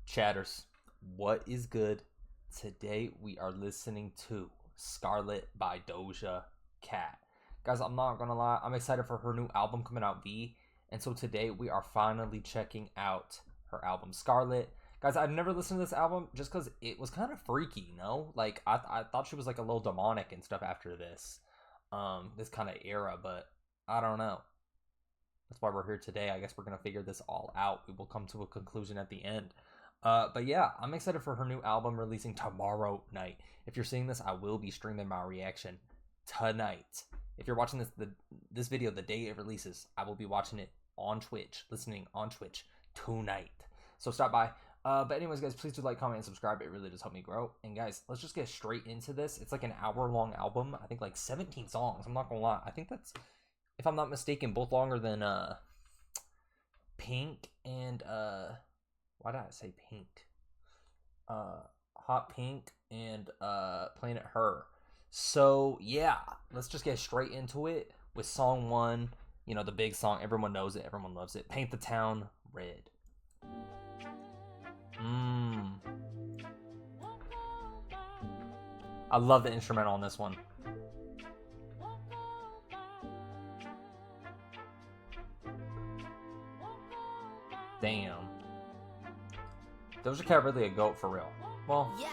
Chatters, what is good? Today we are listening to Scarlet by Doja Cat. Guys, I'm not gonna lie, I'm excited for her new album coming out, VIE. And so today we are finally checking out her album Scarlet. Guys, I've never listened to this album just because it was kind of freaky, you know? Like, I thought she was like a little demonic and stuff after this kind of era, but I don't know. That's why we're here today. I guess we're gonna figure this all out. We will come to a conclusion at the end. But yeah, I'm excited for her new album releasing tomorrow night. If you're seeing this, I will be streaming my reaction tonight. If you're watching this video the day it releases, I will be watching it on Twitch, listening on Twitch tonight. So stop by. But anyways, guys, please do like, comment, and subscribe. It really does help me grow. And guys, let's just get straight into this. It's like an hour-long album. I think like 17 songs. I'm not gonna lie. I think that's, if I'm not mistaken, both longer than Pink and why did I say Pink? Hot Pink and Planet Her. So yeah, let's just get straight into it with song one. You know, the big song. Everyone knows it. Everyone loves it. Paint the Town Red. I love the instrumental on this one. Damn. Doja Cat really a goat for real. Well, yeah,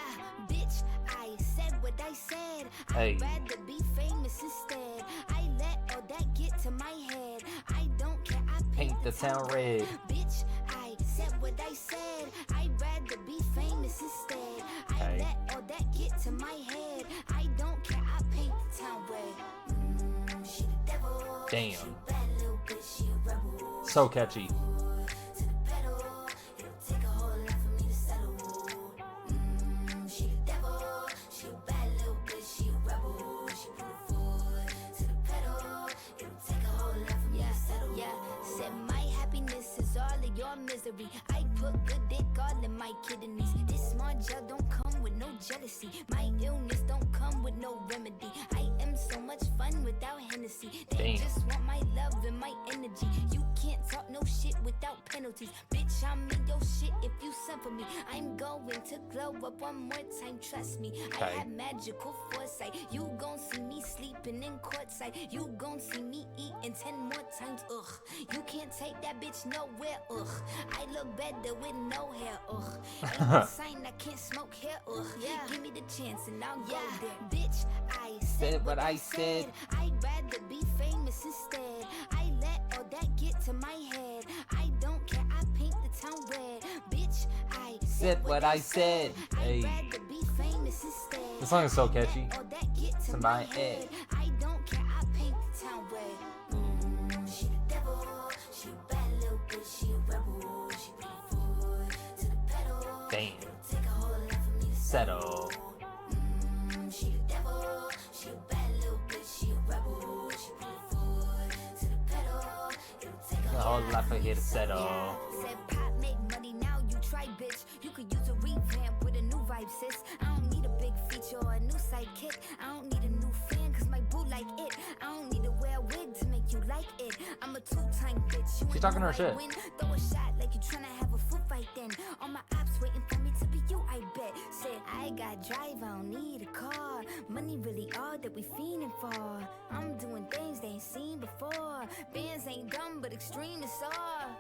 bitch, I said what I said. Hey. I'd rather be famous instead. I let all that get to my head. I don't care, I paint the town red. Bitch, I said what I said. I'd rather be famous instead. I let all that get to my head. I don't care, I paint the town red. She the devil. Damn. She a bad little bitch, she a rebel. So catchy. Misery. I put good dick all in my kidneys. This small gel don't come with no jealousy. My illness don't come with no remedy. I am so much fun without Hennessy. They just want my love and my energy. You can't talk no shit without penalties. Bitch, I'm in your shit if you send for me. I'm going to glow up one more time, trust me. I have magical foresight. You gon' see me sleeping in courtside. You gon' see me eating 10 more times, ugh. You can't take that bitch nowhere, ugh. I look better with no hair, ugh. Ain't no sign I can't smoke hair, ugh. Yeah. Give me the chance and I'll go there. Bitch, I said what I said. I'd rather be famous instead. I let all that get to my head. I don't care, I paint the town red. Bitch, I said what I said. I'd rather be famous instead. This song is so catchy. All that get to my head. I don't care, I paint the town red. She the devil. She a bad little bitch, she a rebel. She put her foot to the pedal. Damn. Take a whole lot for me to settle. She the devil. She a bad little bitch, she a rebel. She put her foot to the pedal. It'll take a whole lot for you to settle. Said pop make money, now you try, bitch. You could use a revamp with a new vibe, sis. I don't need a big feature or a new sidekick. I don't need a new fan, cause my boo like it. I don't need to wear a wig to make you like it. I'm a two-time bitch. You She's talking her shit. Win. Throw a shot like you tryna have a foot fight then. All my ops waiting for me to be you, I bet. Said I got drive, I don't need a car. Money really all that we fiending for. I'm doing things they ain't seen before. Bands ain't dumb, but extreme is all.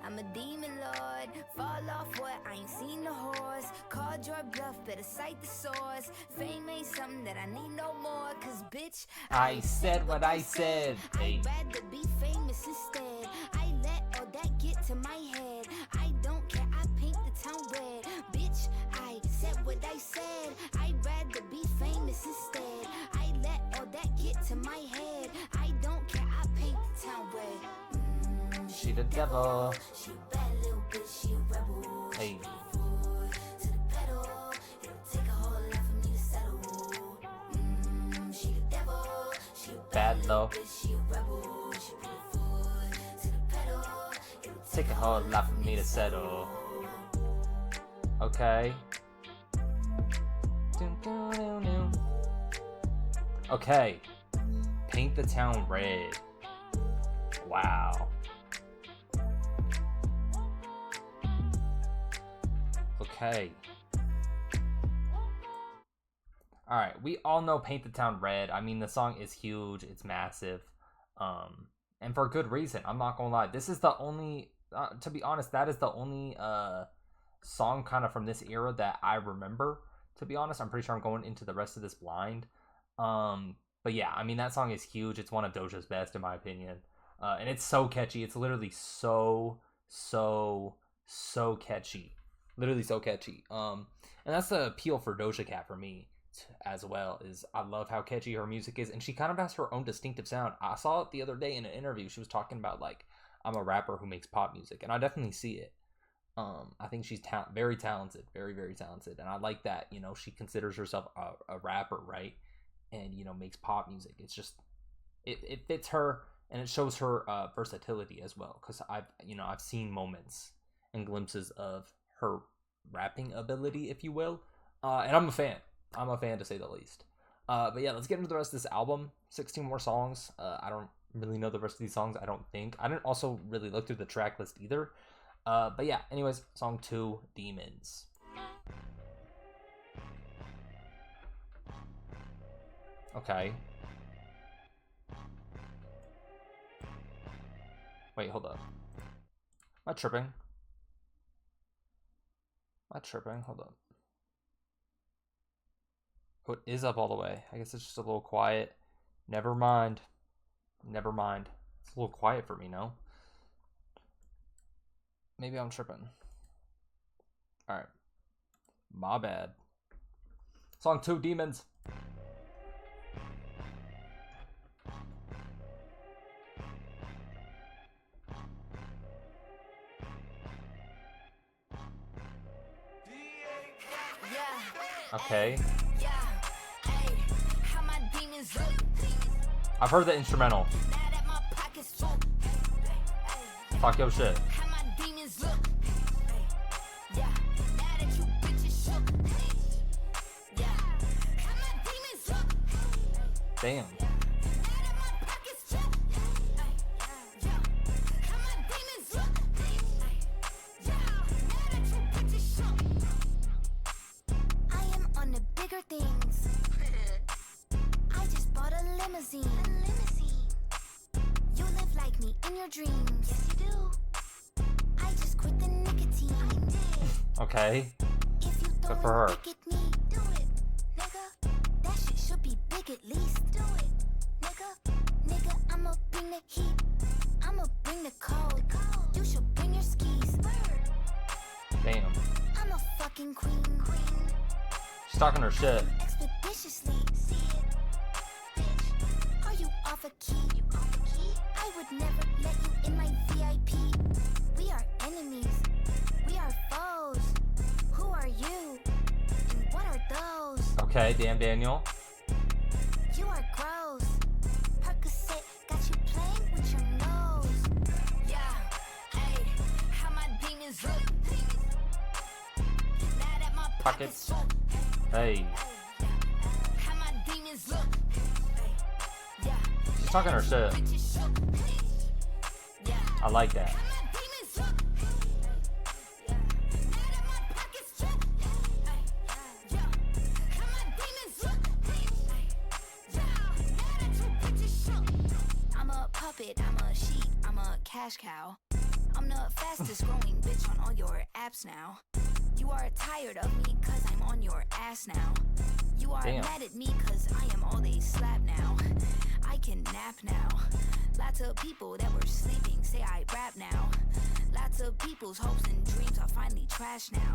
I'm a demon lord, fall off what, I ain't seen the horse. Called your bluff, better cite the source. Fame ain't something that I need no more. Cause bitch, I said what I said. I'd rather be famous instead. I let all that get to my head. I don't care, I paint the town red. Bitch, I said what I said. I'd rather be famous instead. I let all that get to my head. I don't care, I paint the town red. She the devil. She a bad little bitch, she a rebel. Hey. To the pedal, it'll take a whole lot for me to settle. She the devil, she a bad little bitch, she a rebel. She put her foot to the pedal, it'll take a whole lot for me to settle. Okay. Okay. Paint the town red. Wow. Okay. Alright, we all know Paint the Town Red. I mean, the song is huge. It's massive. And for good reason. I'm not gonna lie. This is the only... to be honest, that is the only song kind of from this era that I remember. To be honest, I'm pretty sure I'm going into the rest of this blind. But yeah, I mean, that song is huge. It's one of Doja's best, in my opinion. And it's so catchy. It's literally so catchy. Literally so catchy. And that's the appeal for Doja Cat for me as well, is I love how catchy her music is, and she kind of has her own distinctive sound. I saw it the other day in an interview. She was talking about, like, I'm a rapper who makes pop music, and I definitely see it. I think she's very talented, very talented, and I like that. You know, she considers herself a rapper, right? And, you know, makes pop music. It's just it fits her, and it shows her versatility as well, because I've seen moments and glimpses of her rapping ability, if you will, and I'm a fan. I'm a fan, to say the least. But yeah, let's get into the rest of this album. 16 more songs. I don't really know the rest of these songs, I don't think. I didn't also really look through the track list either. But yeah, anyways, song 2, Demons. Okay. Wait, hold up. Am I tripping? Hold up. Oh, it is up all the way. I guess it's just a little quiet. Never mind. It's a little quiet for me, no? Maybe I'm tripping. Alright. My bad. Song 2, Demons. Okay. I've heard the instrumental. Talk your shit. Damn. You live like me in your dreams. Yes, you do. I just quit the nicotine. I did. Okay. If you good for her. Look at me, do it, nigga. That shit should be big at least. Do it, nigga. I'ma bring the heat. I'ma bring the cold. You should bring your skis. Damn. I'm a fucking queen. She's talking her shit. Expeditiously. See it. Off a key. I would never let you in my VIP. We are enemies. We are foes. Who are you? And what are those? Okay, damn Daniel. You are gross. Percocet got you playing with your nose. Yeah, hey, how my demons look. Now that my pockets. Hey. How my demons look. She's talking her shit. I like that. I'm a puppet, I'm a sheep, I'm a cash cow. I'm the fastest growing bitch on all your apps now. You are tired of me cause I'm on your ass now. You are mad at me cause I am all they slap now. I can nap now. Lots of people that were sleeping say I rap now. Lots of people's hopes and dreams are finally trash now.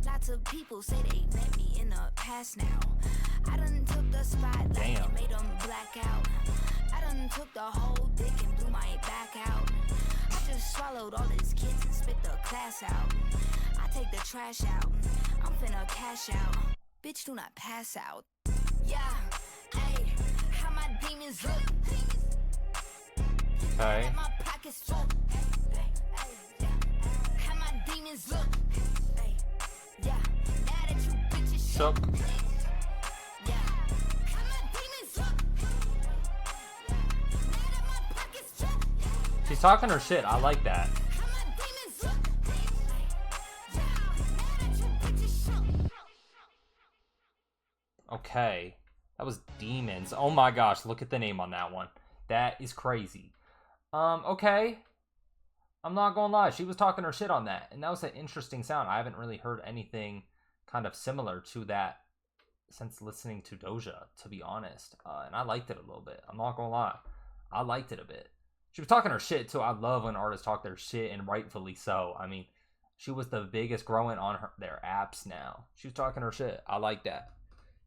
Lots of people say they met me in the past now. I done took the spotlight and made them black out. I done took the whole dick and blew my back out. I just swallowed all his kids and spit the class out. I take the trash out. I'm finna cash out. Bitch, do not pass out. Yeah, hey, how my demons look. Okay. My pockets full. How my demons look. Yeah, now that you bitches shook. Yeah, how my demons look. Now that my pockets full. She's talking her shit. I like that. How my demons look. Yeah, now that you bitches Okay. That was Demons. Oh my gosh, look at the name on that one. That is crazy. Okay. I'm not gonna lie, she was talking her shit on that, and that was an interesting sound. I haven't really heard anything kind of similar to that since listening to Doja, to be honest. And I liked it a little bit. I'm not gonna lie. I liked it a bit. She was talking her shit too. I love when artists talk their shit, and rightfully so. I mean, she was the biggest growing on their apps now. She was talking her shit. I like that.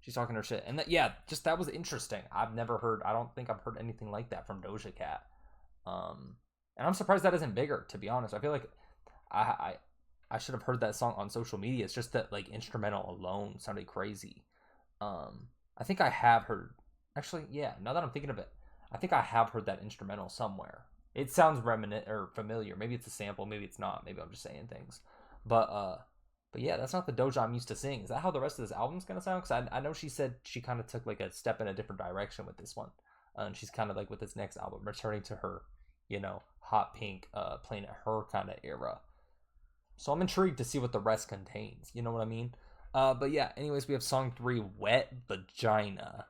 She's talking her shit. And that was interesting. I don't think I've heard anything like that from Doja Cat. And I'm surprised that isn't bigger, to be honest. I feel like I should have heard that song on social media. It's just that like instrumental alone sounded crazy. I think I have heard, actually, yeah, now that I'm thinking of it, I think I have heard that instrumental somewhere. It sounds reminiscent or familiar. Maybe it's a sample, maybe it's not. Maybe I'm just saying things. But yeah, that's not the Doja I'm used to seeing. Is that how the rest of this album's gonna sound? Because I know she said she kind of took like a step in a different direction with this one. And she's kind of like with this next album, returning to her, hot pink, playing at her kind of era. So I'm intrigued to see what the rest contains. You know what I mean? But yeah, anyways, we have song 3, Wet Vagina.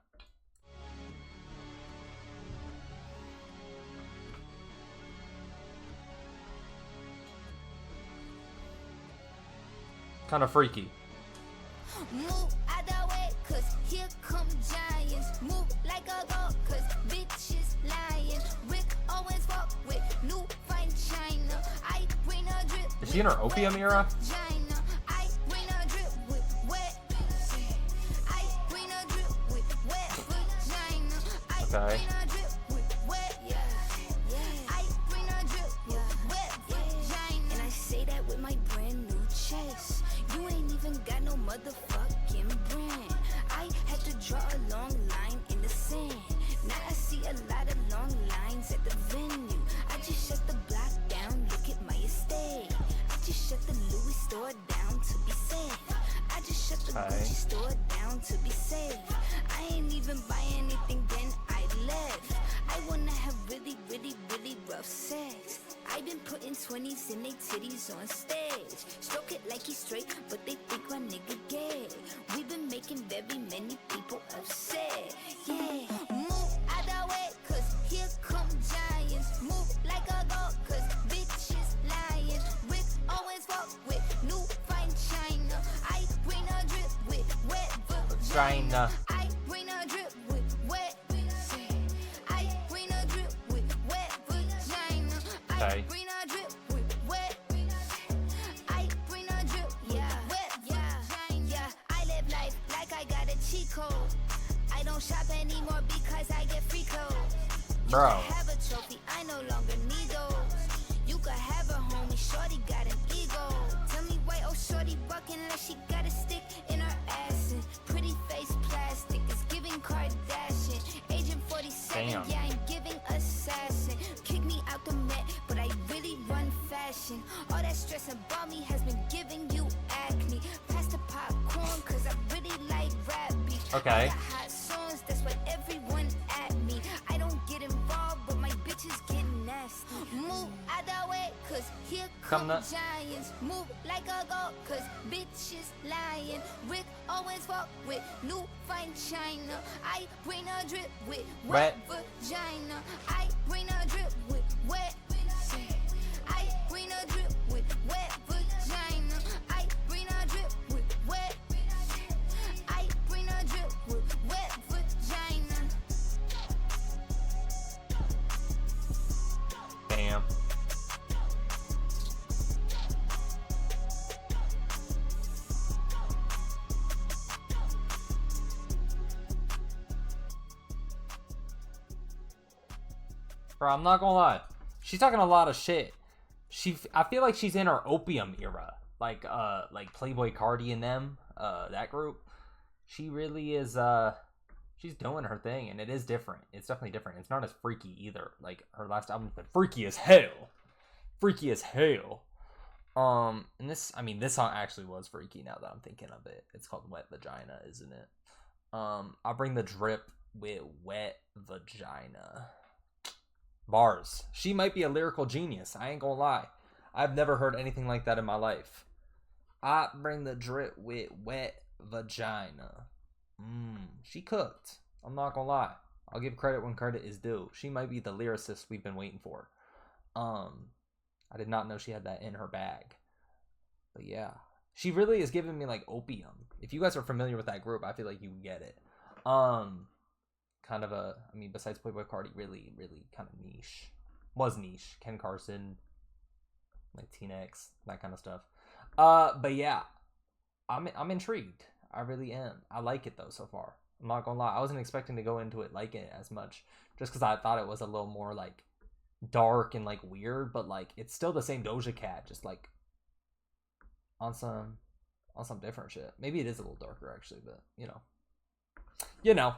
Kind of freaky. Move out the way, cause here come giants. Move like a goat, cause bitches lying. Rick always walk with new fine china. I bring a drip. Is she in her opium era? I bring a drip with wet. I bring a drip with wet vagina. I bring a drip with wet. I bring a drip with wet vagina. And I say that with my brand new chest. You ain't even got no motherfucking brand. I had to draw a long line in the sand. Now I see a lot of long lines at the venue. I just shut the block down, look at my estate. I just shut the Louis store down to be safe. I just shut the Gucci store down to be safe. I ain't even buy anything, then I left. I wanna have really, really, really rough sex. I've been putting 20s in they titties on stage. Stroke it like he's straight, but they think my nigga gay. We've been making very many people upset. Yeah, move out the way, cause here come giants. Move like a goat, cause bitches lying. Rick always walk with new fine china. I bring a drip with wet vagina. I bring a drip with wet. I bring a drip with wet vagina. I bring a drip with wet. I bring a drip with wet vagina. I live life like I got a cheat code. I don't shop anymore because I get free clothes. Bro. You can have a trophy, I no longer need those. You could have a homie, shorty got an ego. Tell me why, oh shorty bucking like she got a stick in her ass. And pretty face plastic is giving Kardashian. Agent 47, Damn. yeah, I'm giving assassin. Kick me out the Met, but I really run fashion. All that stress about me has been giving you acne. Pass the popcorn, cause I really like rap beef. Okay. I got hot songs, that's why everyone at me. I don't get involved, but my bitches get nasty. Move out the way, cause here come giants. Move like a goat, cause bitches lying. Rick always walk with new fine china. I bring a drip with wet vagina. I bring a drip with wet. I bring a drip with wet vagina. I bring a drip with wet. I bring a drip with wet vagina. Damn. Bro, I'm not gonna lie. She's talking a lot of shit. I feel like she's in her opium era. Like Playboy Cardi and them, that group. She really is, she's doing her thing, and it is different. It's definitely different. It's not as freaky either. Like, her last album's been freaky as hell. Freaky as hell. And this song actually was freaky now that I'm thinking of it. It's called Wet Vagina, isn't it? I'll bring the drip with wet vagina. Bars. She might be a lyrical genius. I ain't gonna lie. I've never heard anything like that in my life. I bring the drip with wet vagina. She cooked. I'm not gonna lie. I'll give credit when credit is due. She might be the lyricist we've been waiting for. I did not know she had that in her bag. But yeah. She really is giving me like opium. If you guys are familiar with that group, I feel like you get it. Kind of a, I mean, besides Playboy Cardi, really, really kind of niche. Was niche. Ken Carson, like Teen X, that kind of stuff. But yeah, I'm intrigued. I really am. I like it though so far. I'm not gonna lie. I wasn't expecting to go into it liking it as much, just because I thought it was a little more like dark and like weird, but like it's still the same Doja Cat, just like on some different shit. Maybe it is a little darker actually, but you know.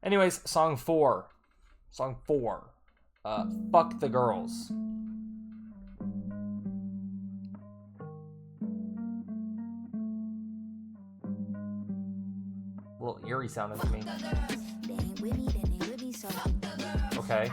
Anyways, song 4. Fuck the Girls. A little eerie sounding to me. Okay.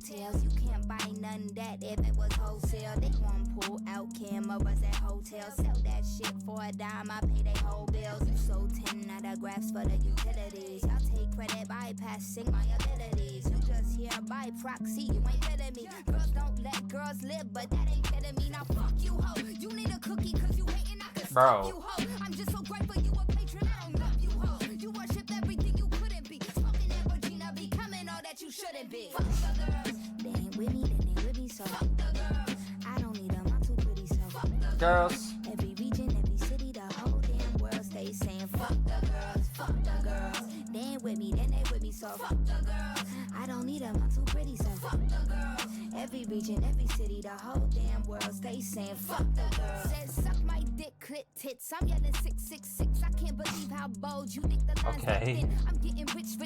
You can't buy none that if it was wholesale. They won't pull out cameras at hotels. Sell that shit for a dime, I pay they whole bills. You sold 10 autographs for the utilities. I'll take credit bypassing my abilities. You just here by proxy, you ain't better me. Girls don't let girls live, but that ain't better me. Now fuck you, ho. You need a cookie cause you hating, I could stop you, ho. I'm just so grateful you a patron, I don't love you, ho. You worship everything you couldn't be. Smoking that Regina, becoming all that you shouldn't be. Fuck the girls. They ain't with me, then they with me, so fuck the girls. I don't need them, I'm too pretty, so fuck the Girls. Every region, every city, the whole damn world stay saying fuck the girls, fuck the girls. They ain't with me, then they with me, so fuck the girls. I don't need them, I'm too pretty, so fuck the girls. Every region, every city, the whole damn world stay saying fuck the girls. Says suck my dick, clit tits. I'm yelling 666. I can't believe how bold you think the lines are thin. I'm getting rich.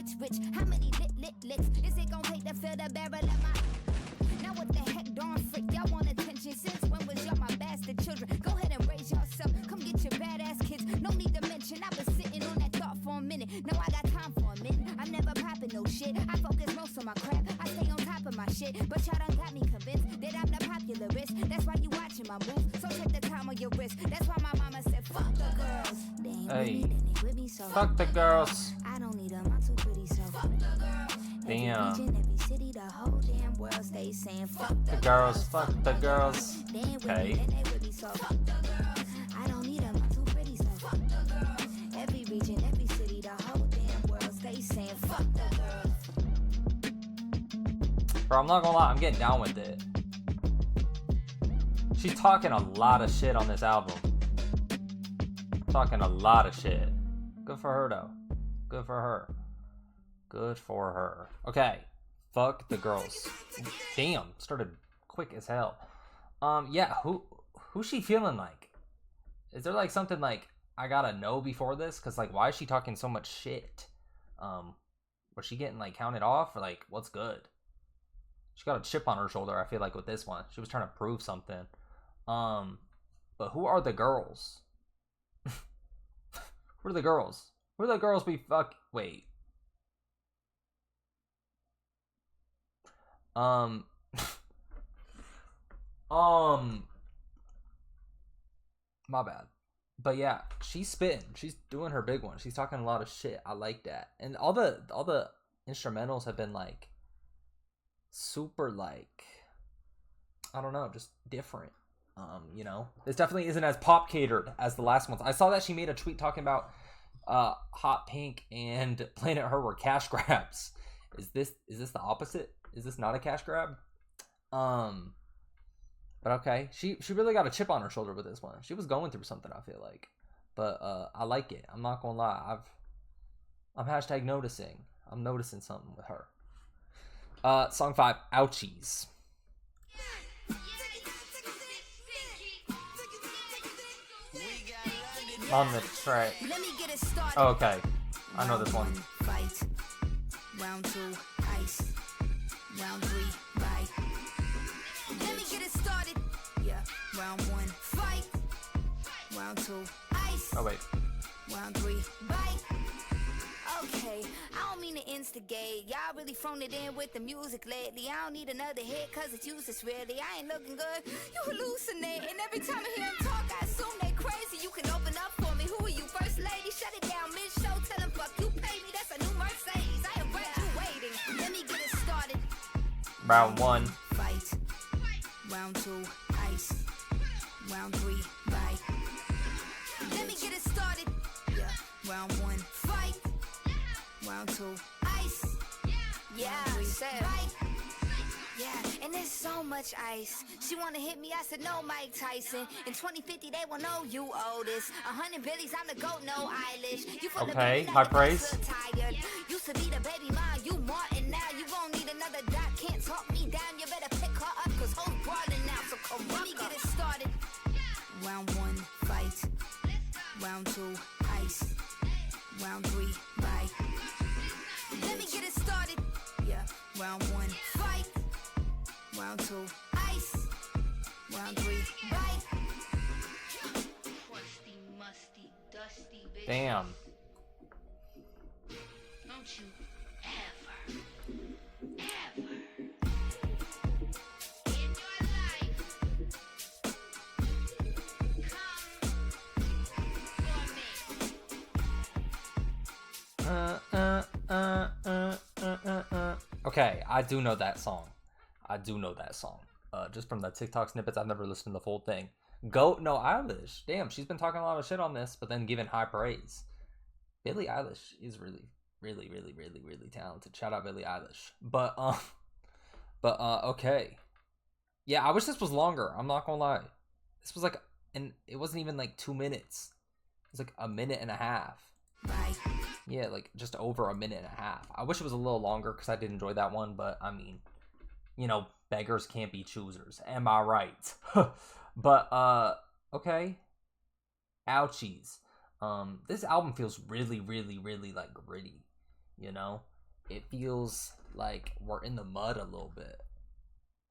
How many licks is it gonna take to fill the barrel of my? Now what the heck, darn freak? Y'all want attention since when was y'all my bastard children? Go ahead and raise yourself. Come get your badass kids. No need to mention. I've been sitting on that thought for a minute. No, I got time for a minute. I'm never popping no shit. I focus most on my crap. I stay on top of my shit. But y'all done got me convinced that I'm the popularist. That's why you watching my moves. So check the time on your wrist. That's why my mama said fuck the girls. They ain't with me, then they with me, so fuck the girls. I don't need them, I'm too pretty, so fuck the girls. Damn. Every region, every city, the whole damn world stay saying fuck the girls, fuck the girls. Okay. Then they with me, so fuck the girls. I don't need them, I'm too pretty, so fuck the girls. Every region, every city, the whole damn world stay saying fuck the girls. Bro, I'm not gonna lie, I'm getting down with it. She's talking a lot of shit on this album. Talking a lot of shit. Good for her though. Good for her. Good for her. Okay. Fuck the girls. Damn. Started quick as hell. Yeah, who's she feeling like? Is there like something like I gotta know before this? Cause like why is she talking so much shit? Was she getting like counted off or like what's good? She got a chip on her shoulder, I feel like, with this one. She was trying to prove something. But who are the girls? Who are the girls? Who are the girls we fuck? Wait. My bad. But yeah, she's spitting. She's doing her big one. She's talking a lot of shit. I like that. And all the instrumentals have been like super like I don't know, just different. You know, this definitely isn't as pop catered as the last ones. I saw that she made a tweet talking about Hot Pink and Planet Her were cash grabs. Is this the opposite? Is this not a cash grab? But okay, she really got a chip on her shoulder with this one. She was going through something, I feel like. But I like it. I'm not gonna lie. I'm hashtag noticing. I'm noticing something with her. Song 5, Ouchies. On the track. Oh, okay. I know this one. Fight. Round 2, ice. Round 3, bite. Let me get it started. Yeah. Round 1, fight. Round 2, ice. Oh wait. Round 3, bite. Okay, I don't mean to instigate. Y'all really thrown it in with the music lately. I don't need another hit cause it's useless really. I ain't looking good, you hallucinate. And every time I hear them talk, I assume they crazy. You can open up for me, who are you, first lady? Shut it down, mid-show, tell them fuck you pay me. That's a new Mercedes, I am graduating. Let me get it started. Round 1. Fight. Round 2, ice. Round 3, bite. Let me get it started. Yeah. Round 1, fight. Round 2, ice. Yeah, right. Yeah, and there's so much ice. She wanna hit me, I said no, Mike Tyson. In 2050, they will know you oldest. 100 billies, I'm the goat, no eyelash. You full Okay, of high praise. Tired. Used to be the baby mom, you Martin now. You won't need another dot, can't talk me down. You better pick her up, cause hoes brawling now. So come on, let me get it started. Round 1, fight. Round 2, ice. Round 3, bite. Let me get it started. Yeah. Round 1, fight. Round 2, ice. Round 3, bite. Crusty, musty, dusty, bitch. Damn. Don't you ever in your life come for me. Okay, I do know that song. Just from the TikTok snippets, I've never listened to the full thing. Goat, no Eilish. Damn, she's been talking a lot of shit on this, but then giving high praise. Billie Eilish is really talented. Shout out Billie Eilish. But okay. Yeah, I wish this was longer. I'm not gonna lie. This was like, and it wasn't even like 2 minutes. It was like a minute and a half. Right. Yeah, like just over a minute and a half. I wish it was a little longer because I did enjoy that one, but I mean, you know, beggars can't be choosers. Am I right? But okay. Ouchies. This album feels really like gritty. You know, it feels like we're in the mud a little bit.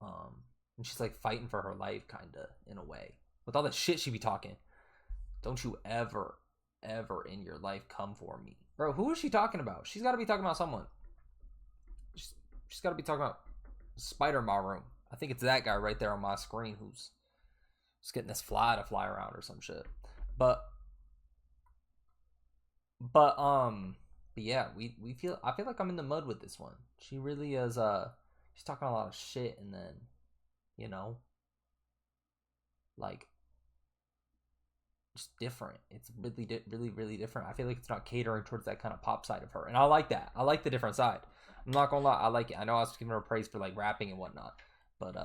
And she's like fighting for her life, kinda, in a way, with all the shit she be talking. Don't you ever in your life come for me, bro. Who is she talking about? She's got to be talking about someone. She's got to be talking about Spider Maroon. I think it's that guy right there on my screen who's just getting this fly to fly around or some shit. But yeah, I feel like I'm in the mud with this one. She really is. She's talking a lot of shit, and then, you know, like, just different. It's really different. I feel like it's not catering towards that kind of pop side of her, and I like that. I like the different side. I'm not gonna lie, I like it. I know I was giving her praise for like rapping and whatnot, but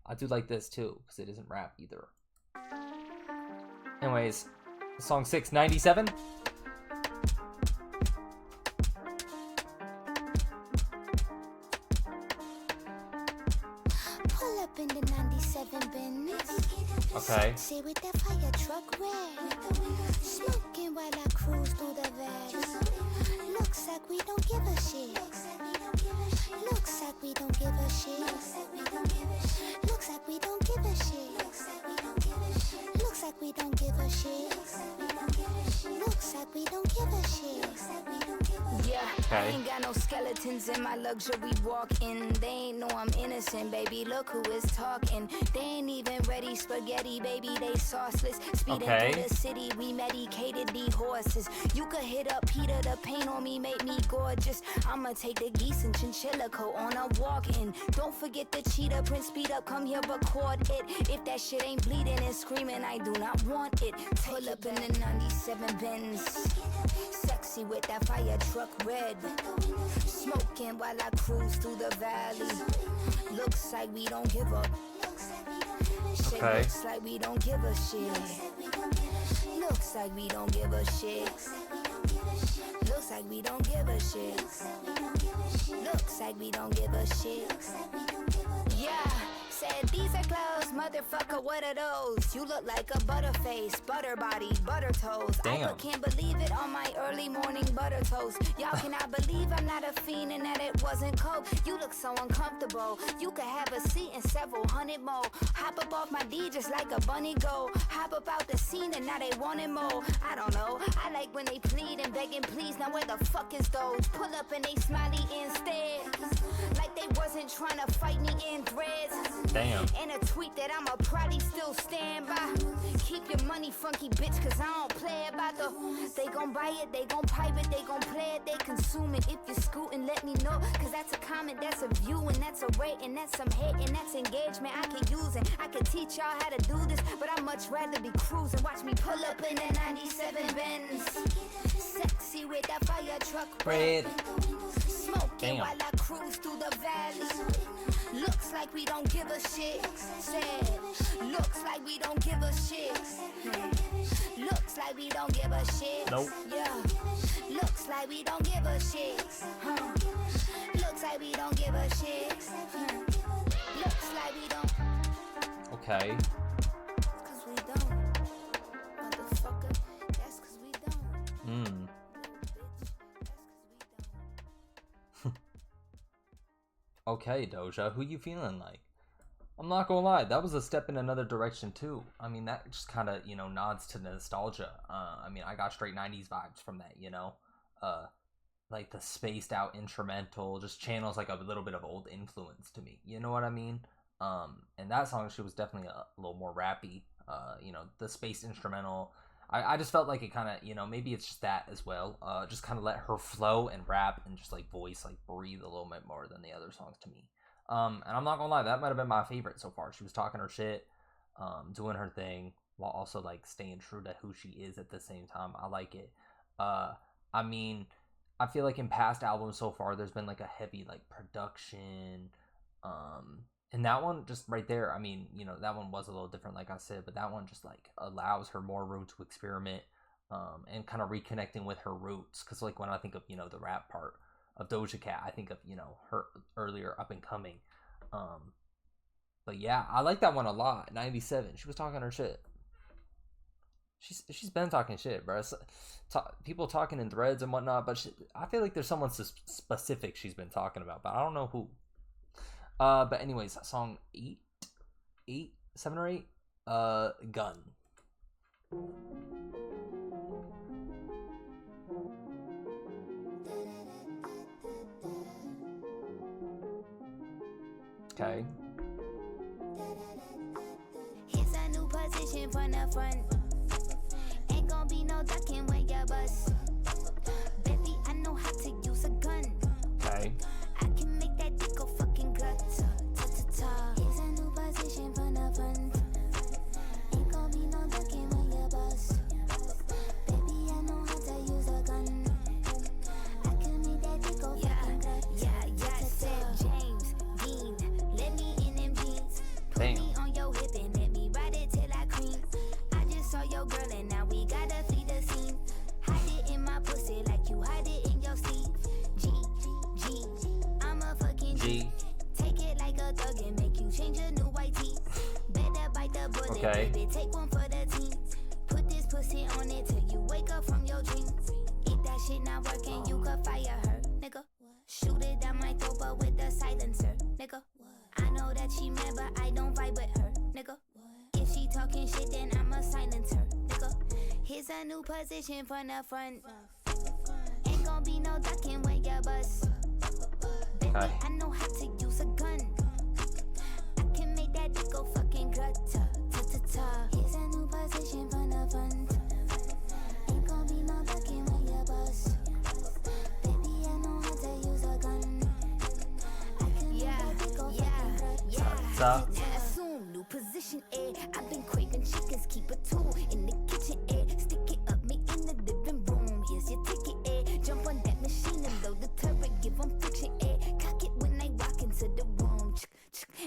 I do like this too because it isn't rap either. Anyways, song 6, 97. Pull up in the 97 Benz. Okay. Say with that fire truck red. Smoking while I cruise through the valley. Looks like we don't give a shit. Looks like we don't give a shit. Looks like we don't give a shit. Looks like we don't give a shit. Looks like we don't give a shit. Yeah, okay. I ain't got no skeletons in my luxury walk-in. They ain't know I'm innocent, baby. Look who is talking. They ain't even ready spaghetti, baby. They sauceless. Speeding through the city, we medicated these horses. You could hit up Peter, the paint on me make me gorgeous. I'ma take the geese and chinchilla coat on a walk-in. Don't forget the cheetah print, speed up, come here, record it. If that shit ain't bleeding and screaming, I do not want it. Pull up in the 97 Benz. Sexy with that fire truck red. Smoking while I cruise through the valley. Looks like we don't give up. Shit looks like we don't give a shit. Looks like we don't give a shit. Looks like we don't give a shit. Looks like we don't give a shit. Yeah, said these are clothes, motherfucker, what are those? You look like a butterface, butter body, butter toes. Damn. I can't believe it on my early morning butter toast. Y'all cannot believe I'm not a fiend and that it wasn't coke. You look so uncomfortable. You could have a seat and several hundred more. Hop up off my D just like a bunny go. Hop up out the scene and now they wanted more. I don't know. I like when they plead and begging please. Now where the fuck is those? Pull up and they smiley instead. Like they wasn't trying to fight me in threads. Damn. And a tweet that I'ma probably still stand by. Keep your money funky, bitch, cause I don't play about the. They gon' buy it, they gon' pipe it, they gon' play it, they consume it. If you're scooting, let me know. Cause that's a comment, that's a view, and that's a rate, and that's some hate, and that's engagement I can use it. I can teach y'all how to do this, but I'd much rather be cruising. Watch me pull up in a 97 Benz. Sexy with that fire truck Red. Smoking while I cruise through the valley. Looks like we don't give a shit. Said, looks like we don't give a shit. Looks like we don't give a shit. Nope. Yeah. Looks like we don't give a shit. Looks like we don't give a shit. Looks like we don't. Okay. Cause we don't. Motherfucker. That's cause we don't. Hmm. Okay, Doja, who you feeling like? I'm not gonna lie, that was a step in another direction too. I mean, that just kind of, you know, nods to nostalgia. I mean, I got straight 90s vibes from that, you know? Like the spaced out instrumental, just channels like a little bit of old influence to me. You know what I mean? And that song, she was definitely a little more rappy. You know, the spaced instrumental, I just felt like it kind of, you know, maybe it's just that as well. Just kind of let her flow and rap and just like voice, like breathe a little bit more than the other songs to me. And I'm not gonna lie, that might have been my favorite so far. She was talking her shit, doing her thing, while also like staying true to who she is at the same time. I like it. I mean, I feel like in past albums so far, there's been like a heavy like production, and that one just right there, I mean, you know, that one was a little different, like I said, but that one just like allows her more room to experiment, and kind of reconnecting with her roots. Because like when I think of, you know, the rap part of Doja Cat, I think of, you know, her earlier up and coming. But yeah, I like that one a lot. 97, she was talking her shit. She's been talking shit, bro. People talking in threads and whatnot, but I feel like there's someone specific she's been talking about, but I don't know who. But anyways, song 7 or 8, Gun. Okay. Here's a new position from the front. Ain't gonna be no ducking when you bust. Baby, I know how to use a gun. Okay. I can make that dick go fucking gut. Here's a new position from the front. Ain't gonna be no ducking when you bust. Baby, I know how to use a gun. I can make that dick go fucking gut. Yeah, said James Dean. Let me in them jeans. Put me on your hip and let me ride it till I cream. I just saw your girl and now we gotta flee the scene. Hide it in my pussy like you hide it in your sleeve. G, I'm a fucking G. Take it like a thug and make you change a new white tee. Better bite the bullet, Okay. baby, take one for the team. Put this pussy on it till you wake up from your dreams. If that shit not working, you could fire her, nigga. Shoot it down my throat, but with a silencer, nigga. I know that she mad, but I don't vibe with her, nigga. If she talking shit, then I'ma silence her, nigga. Here's a new position from the front. Ain't gonna be no ducking when you bust. Baby, Okay. I know how to use a gun. I can make that dick go fucking gut. Here's a new position from the front. Ain't gonna be no ducking when you bust. Baby, I know how to use a gun. I can make that dick go fucking gut. Sa. Assume new position, I've been craving chickens, keep a tool in the kitchen, stick it up, me in the living room. Here's your ticket, jump on that machine and load the turret, give them friction, cock it when I walk into the room.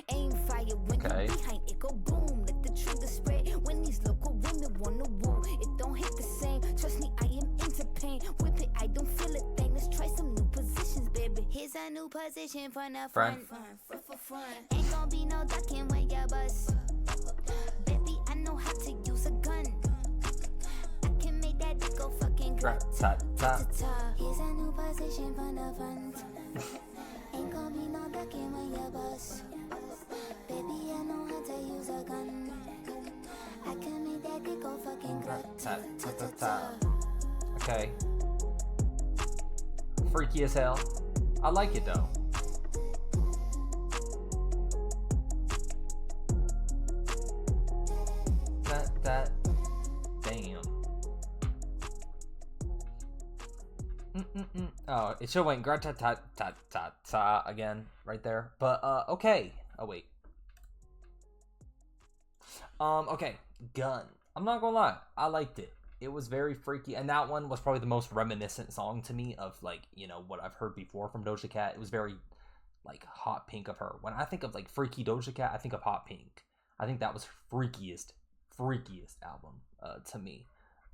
Aim fire when Okay. you're behind it, go boom. Let the trigger spread when these local women wanna woo. It don't hit the same. Trust me, I am into pain. Whip it, I don't feel a thing. Let's try some new positions, baby. Here's a new position from the front. Ain't gonna be no ducking when you bust. Here's a new position from the front. Ain't gonna be no ducking when you bust. Baby, I know how to use a gun. I can make that dick go fucking grut. Okay. Freaky as hell. I like it though. That. Damn. Oh, it should went grata-ta-ta-ta-ta again right there. But okay. Oh wait. Okay. Gun. I'm not gonna lie. I liked it. It was very freaky, and that one was probably the most reminiscent song to me of, like, you know, what I've heard before from Doja Cat. It was very like Hot Pink of her. When I think of like freaky Doja Cat, I think of Hot Pink. I think that was her freakiest album to me.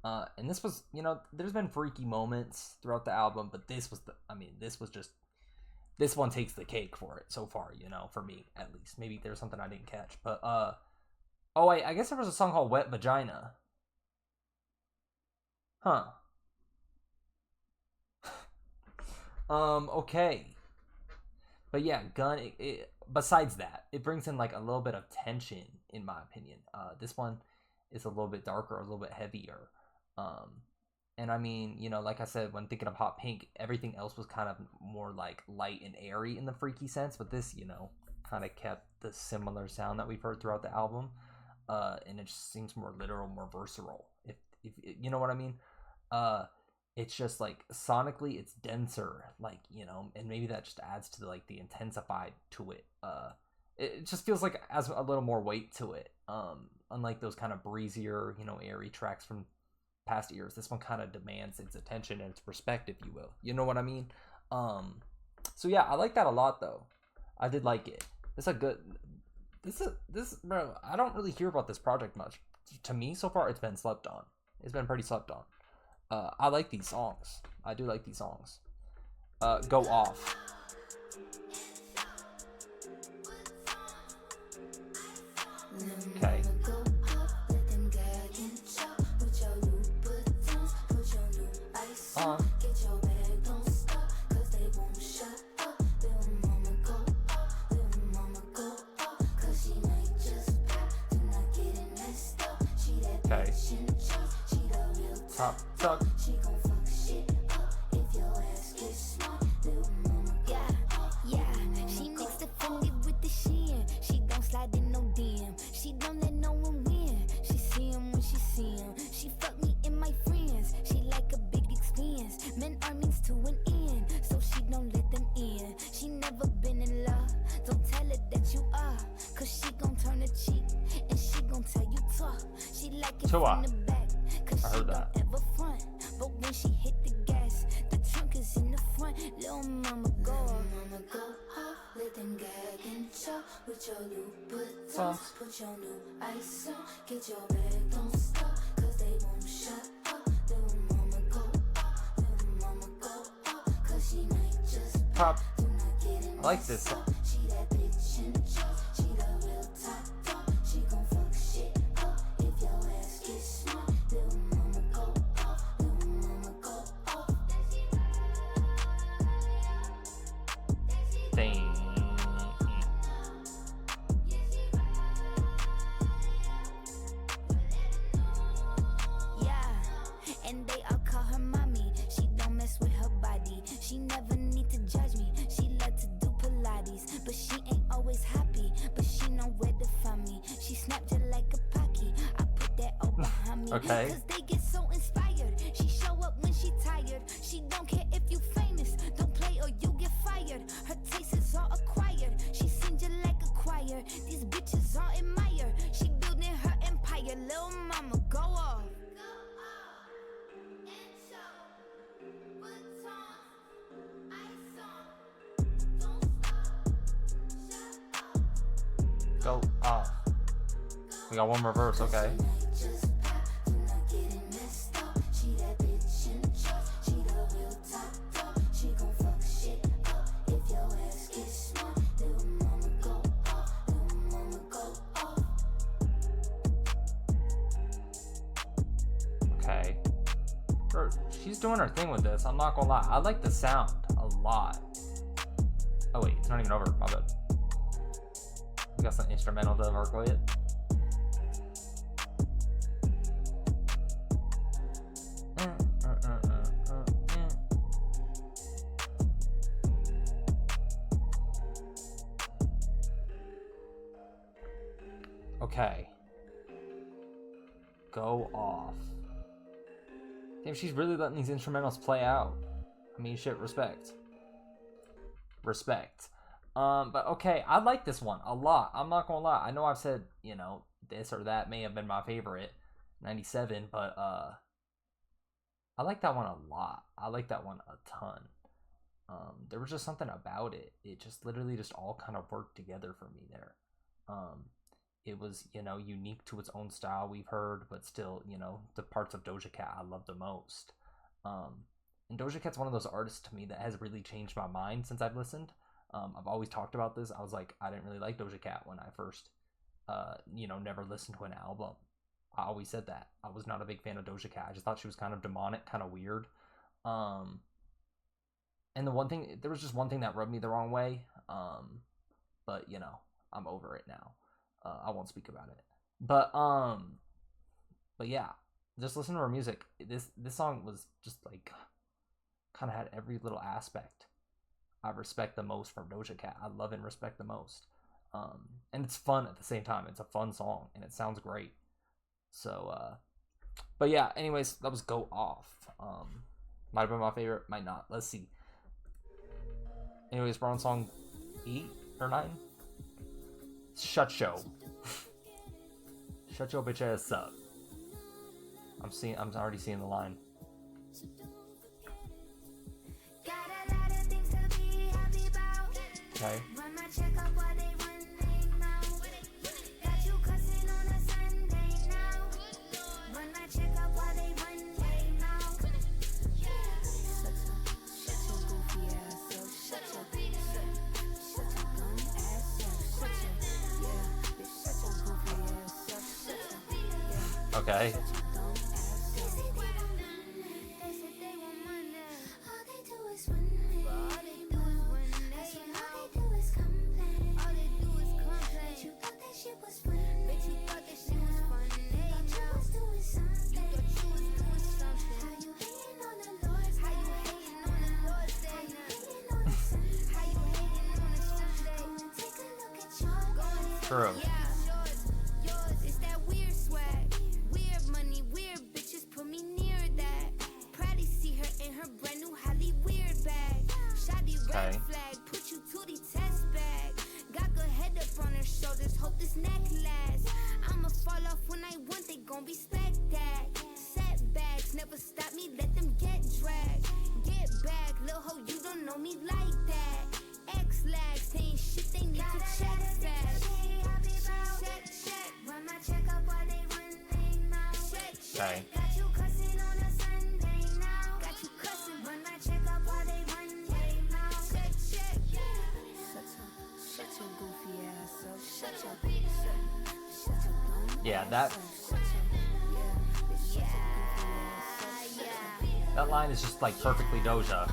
And this was, you know, there's been freaky moments throughout the album, but this was this one takes the cake for it so far, you know, for me at least. Maybe there's something I didn't catch, but oh wait, I guess there was a song called Wet Vagina. Huh. Okay. But yeah, Gun, besides that, it brings in like a little bit of tension, in my opinion. This one is a little bit darker, a little bit heavier. And I mean, you know, like I said, when thinking of Hot Pink, everything else was kind of more like light and airy in the freaky sense, but this, you know, kind of kept the similar sound that we've heard throughout the album. And it just seems more literal, more versatile, if you know what I mean. It's just like sonically it's denser, like, you know, and maybe that just adds to like the intensified to it. It just feels like it has a little more weight to it. Unlike those kind of breezier, you know, airy tracks from past years, this one kind of demands its attention and its perspective, you will. You know what I mean? So yeah, I like that a lot though. I did like it. It's a good. This bro. I don't really hear about this project much. To me, so far, it's been slept on. It's been pretty slept on. I like these songs. I do like these songs. Go Off. Okay. Okay. Top. Yeah. She mixed the funky with the shin. She don't slide in no DM. She don't let no one win. She see him when she see him. She fuck me and my friends. She like a big expense. Men are means to an end, so she don't let them in. She never been in love. Don't tell her that you are, cause she gon' turn a cheek and she gon' tell you talk. She like it from the back, cause she don't ever front. But when she hit the gas, the trunk is in the front. Little mama go off, let them gag and chop with your Louboutins. Put your new ice on, get your bag, don't stop, cause they won't shut up. Little mama go off, cause she might just pop. Do not get in I like this. She that bitch in charge, she the real top dog. She gon' fuck shit up if your ass gets smart. Little mama go off, Dang. Yeah, and they all call her mommy. She don't mess with her body. She never need to judge me. She love to do Pilates, but she ain't always happy. But she know where to find me. She snap just like a pocky. I put that all behind me. Okay. Cause they get so inspired. She show up when she tired. She don't care if you famous. Don't play or you get fired. Her taste is all acquired. She sing just like a choir. These bitches all admire. She building her empire. Little mama go off. Go off. We got one more verse, okay. Okay. she's doing her thing with this. I'm not gonna lie. I like the sound a lot. Oh wait, it's not even over. My bad. We got some instrumental to work with. Okay. Go off. Damn, she's really letting these instrumentals play out. I mean, shit, respect. Respect. But okay, I like this one a lot. I'm not gonna lie. I know I've said, you know, this or that may have been my favorite, 97, but I like that one a lot. I like that one a ton. There was just something about it. It just literally just all kind of worked together for me there. It was, you know, unique to its own style, we've heard, but still, you know, the parts of Doja Cat I love the most. And Doja Cat's one of those artists to me that has really changed my mind since I've listened. I've always talked about this. I was like, I didn't really like Doja Cat when I first, you know, never listened to an album. I always said that. I was not a big fan of Doja Cat. I just thought she was kind of demonic, kind of weird. And the one thing, there was just one thing that rubbed me the wrong way. But, you know, I'm over it now. I won't speak about it. But yeah, just listen to her music. This song was just like, kind of had every little aspect I respect the most from Doja Cat. I love and respect the most. And it's fun at the same time. It's a fun song and it sounds great. So, but yeah, anyways, that was Go Off. Might have been my favorite, might not. Let's see. Anyways, we're on song 8 or 9. Shut Show. Shut your bitch ass up. I'm already seeing the line. Okay. Okay. True. Okay. Yeah, that line is just like perfectly Doja.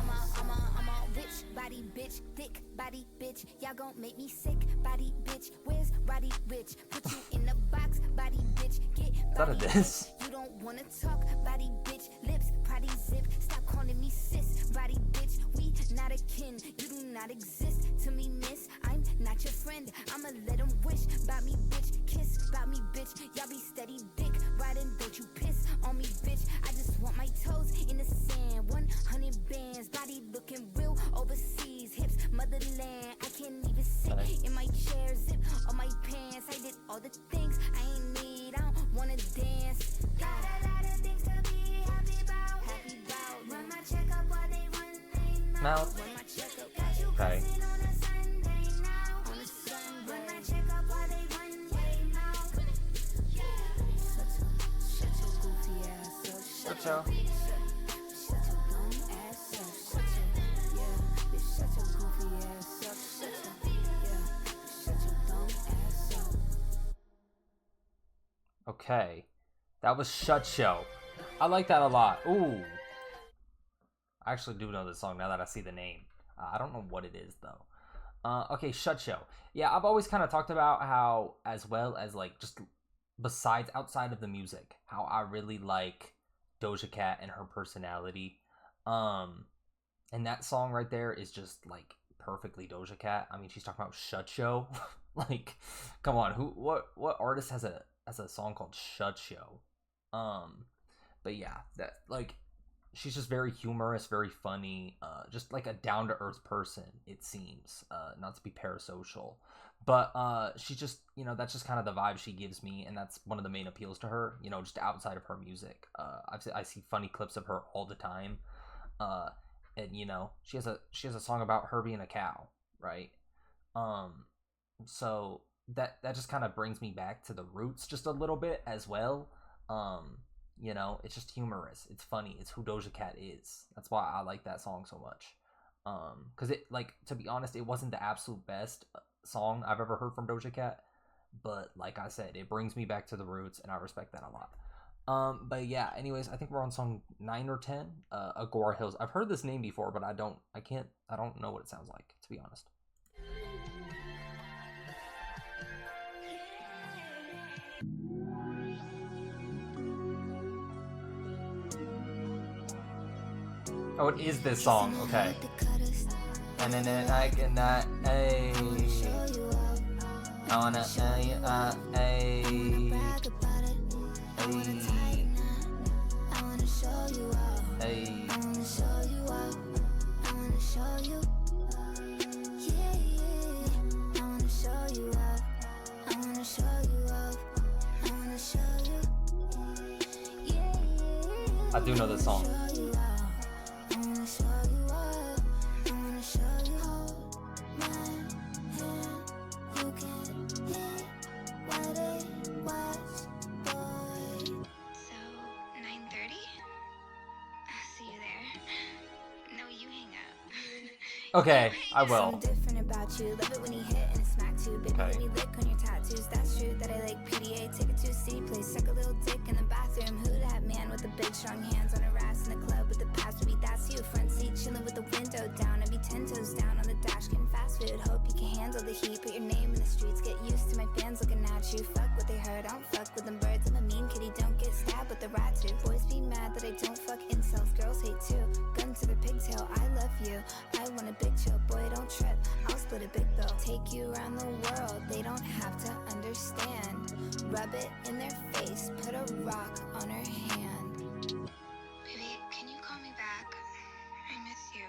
Body bitch, thick body bitch, y'all gon' make me sick. Body bitch, where's body bitch? Put you in the box, body bitch, get body. Is that a diss? You don't wanna talk, body bitch, lips, potty zip. Stop calling me sis, body bitch. We not a kin, you do not exist to me, miss. I'm not your friend. I'ma let them wish about me, bitch. Kiss about me, bitch. Y'all be steady dick riding, don't you piss on me, bitch. I just want my toes in the sand. 100 bands, body looking real overseas. Hips, motherland. I can't even sit in my chair. Zip on my pants. I did all the things I ain't need. I don't wanna dance. Got a lot of things to be happy about. Happy about. Run my check up while they run their mouth. Run my check up. Got you cussing on a Sunday now. On a Sunday. Run my check up while they run their mouth. Shut your goofy ass up. Shut your dumb ass up. Shut your goofy ass up. Shut your dumb ass up. Okay, that was Shut Show. I like that a lot. Ooh, I actually do know this song now that I see the name. I don't know what it is though. Okay, Shut Show. Yeah, I've always kind of talked about how, as well as like just besides outside of the music, how I really like Doja Cat and her personality. And that song right there is just like perfectly Doja Cat. I mean, she's talking about Shut Show. Like, come on, what artist has a song called Shut Show? But yeah, that like she's just very humorous, very funny, just like a down to earth person, it seems. Not to be parasocial. But she's just, you know, that's just kind of the vibe she gives me, and that's one of the main appeals to her, you know, just outside of her music. I see funny clips of her all the time. And you know, she has a song about her being a cow, right? So that just kind of brings me back to the roots just a little bit as well. You know, it's just humorous, it's funny, it's who Doja Cat is. That's why I like that song so much. Because it, like, to be honest, it wasn't the absolute best song I've ever heard from Doja Cat, but like I said, it brings me back to the roots, and I respect that a lot. But yeah, anyways, I think we're on song 9 or 10, Agora Hills. I've heard this name before, but I don't know what it sounds like, to be honest. Oh, it is this song, okay. And then I cannot, ayy. I wanna, ayy, ayy. I do know this song. Okay, I will. Okay. That's true that I like PDA. Take it to a city place, suck a little dick in the bathroom. Who that man with the big strong hands on her ass in the club with the past? Maybe that's you. Front seat chilling with the window down. I'd be 10 toes down on the dash getting fast food. Hope you can handle the heat. Put your name in the streets. Get used to my fans looking at you. Fuck what they heard. I don't fuck with them birds. I'm a mean kitty. Don't get stabbed with the rat too. Boys be mad that I don't fuck incels. Girls hate too. Gun to the pigtail. I love you. I want a big chill. Boy, don't trip. I'll split a big bill. Take you around the world. They don't have to understand. Rub it in their face. Put a rock on her hand. Baby, can you call me back? I miss you.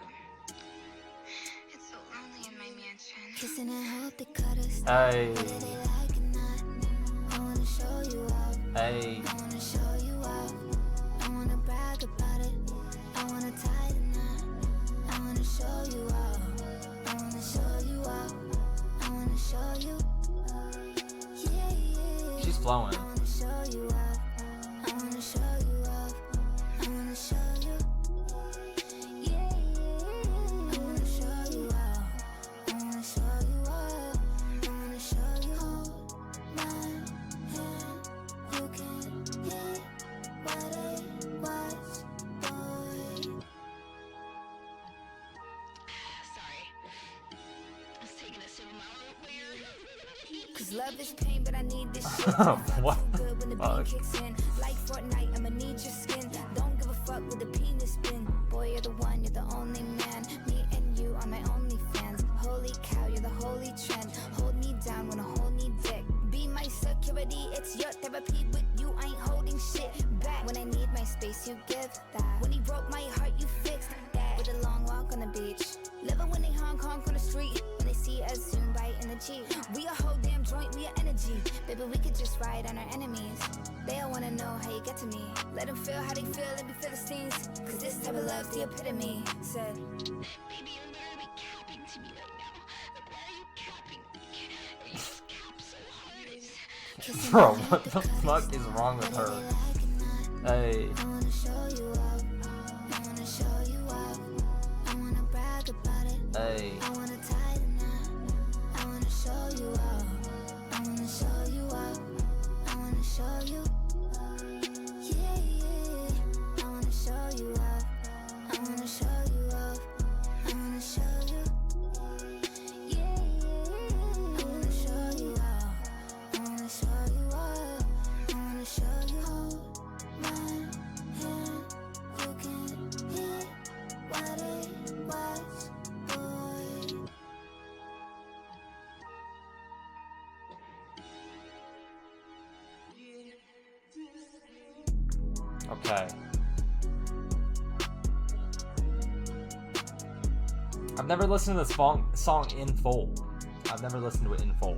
It's so lonely in my mansion. Kissing and hope they cut us. Hey. I wanna show you up. Hey. I wanna show you up. I wanna brag about it. I wanna tie the knot. I wanna show you up. I wanna show you up. I wanna show you. She's flowing. I wanna show you up. I wanna show you up. I wanna show you. Yeah. I wanna show you up. I wanna show you up. I wanna show you. Hold my hand. You can hear what it was, boy. Sorry. I was taking a sip of my own beer. Cause love is pain, but I need this shit. What? Good when the beat kicks in. Like Fortnite, I'ma need your skin. Don't give a fuck with the penis spin. Boy, you're the one, you're the only man. Me and you are my only fans. Holy cow, you're the holy trend. Hold me down when I hold me dick. Be my security, it's your therapy. With you, I ain't holding shit back. When I need my space, you give that. When he broke my heart, you fixed that. With a long walk on the beach. Living when they honk on the street. When they see us zoom by in the Jeep. We a whole damn joint, we a energy. Baby, we could just ride on our enemies. They all wanna know how you get to me. Let them feel how they feel, let me feel the stings. Cause this type of love's the epitome. Said, baby, you're literally capping to me right now. Like, why are you capping? You just cap so hard. Bro, what the fuck is wrong with her? Hey. I wanna show you up. I wanna show you up. I wanna brag about it. Hey. I wanna tie the knot. I wanna show you up. I wanna show you up. I wanna show you. Yeah. I wanna show you up. I wanna show you Okay. I've never listened to this song in full. I've never listened to it in full.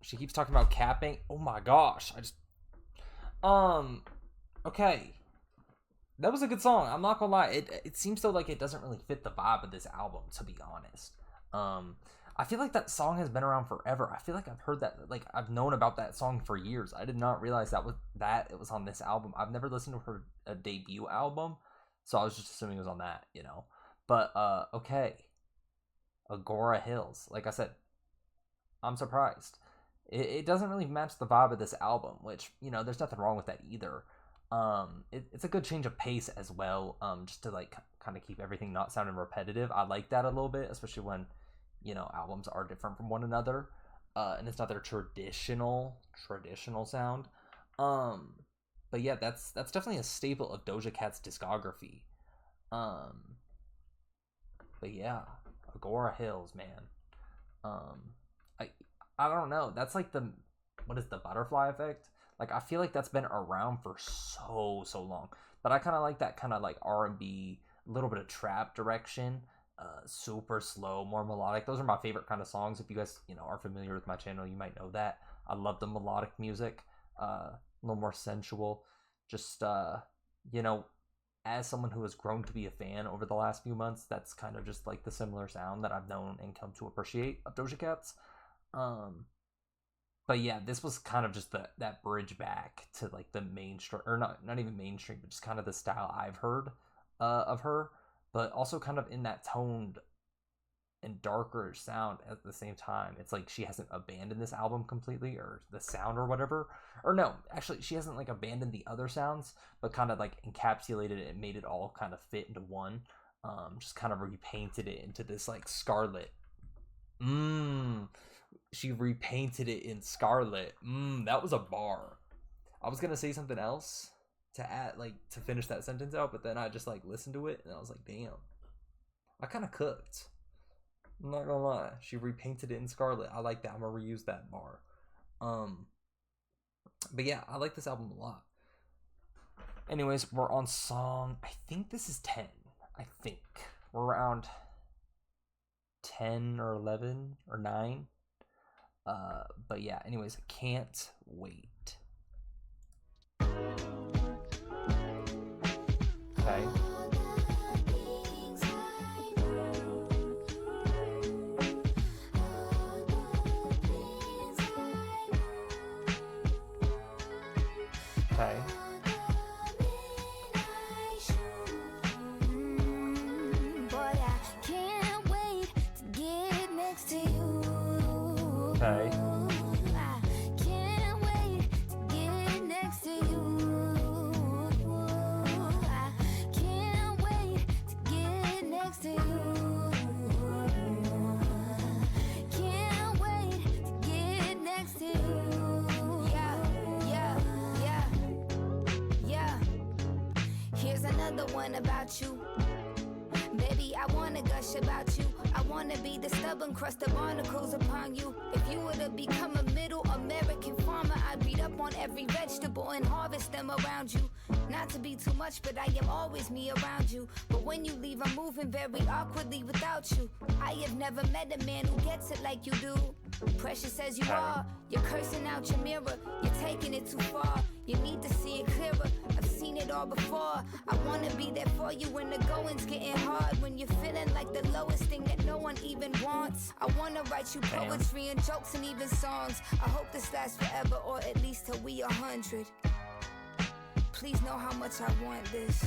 She keeps talking about capping. Oh my gosh. Okay. That was a good song. I'm not gonna lie. It seems though like it doesn't really fit the vibe of this album, to be honest. I feel like that song has been around forever. I feel like I've heard that, like I've known about that song for years. I did not realize it was on this album. I've never listened to her debut album, so I was just assuming it was on that, you know. But okay. Agora Hills. Like I said, I'm surprised. It doesn't really match the vibe of this album, which, you know, there's nothing wrong with that either. It's a good change of pace as well, just to like kind of keep everything not sounding repetitive. I like that a little bit, especially when, you know, albums are different from one another, and it's not their traditional sound. But yeah, that's definitely a staple of Doja Cat's discography. But yeah, Agora Hills, man. I don't know. That's like what is the butterfly effect? Like, I feel like that's been around for so long. But I kind of like that kind of like R&B, a little bit of trap direction, super slow, more melodic. Those are my favorite kind of songs. If you guys, you know, are familiar with my channel, you might know that. I love the melodic music, a little more sensual. Just, you know, as someone who has grown to be a fan over the last few months, that's kind of just like the similar sound that I've known and come to appreciate of Doja Cat's. But yeah, this was kind of just that bridge back to like the mainstream, or not even mainstream, but just kind of the style I've heard of her, but also kind of in that toned and darker sound at the same time. It's like she hasn't abandoned this album completely, or the sound or whatever. Or no, actually she hasn't like abandoned the other sounds, but kind of like encapsulated it and made it all kind of fit into one. Just kind of repainted it into this like Scarlet. She repainted it in Scarlet. That was a bar. I was gonna say something else to add, like to finish that sentence out, but then I just like listened to it and I was like, damn, I kind of cooked. I'm not gonna lie. She repainted it in Scarlet. I like that. I'm gonna reuse that bar. But yeah, I like this album a lot. Anyways, we're on song, I think this is 10. I think we're around 10 or 11 or 9. But yeah, anyways, Can't Wait. Okay. Okay. Boy, I can't wait to get next to you. Okay. I can't wait to get next to you. I can't wait to get next to you. Can't wait to get next to you. Yeah. Here's another one about you. Baby, I wanna gush about you. I wanna be the stubborn crust of barnacles upon you. If you were to become a middle American farmer, I'd read up on every vegetable and harvest them around you. Not to be too much, but I am always me around you. But when you leave, I'm moving very awkwardly without you. I have never met a man who gets it like you do. Precious as you are, you're cursing out your mirror. You're taking it too far. You need to see it clearer. I've seen it all before. I wanna be there for you when the going's getting hard. When you're feeling like the lowest thing that no one even wants. I wanna write you poetry and jokes and even songs. I hope this lasts forever, or at least till we 100. Please know how much I want this.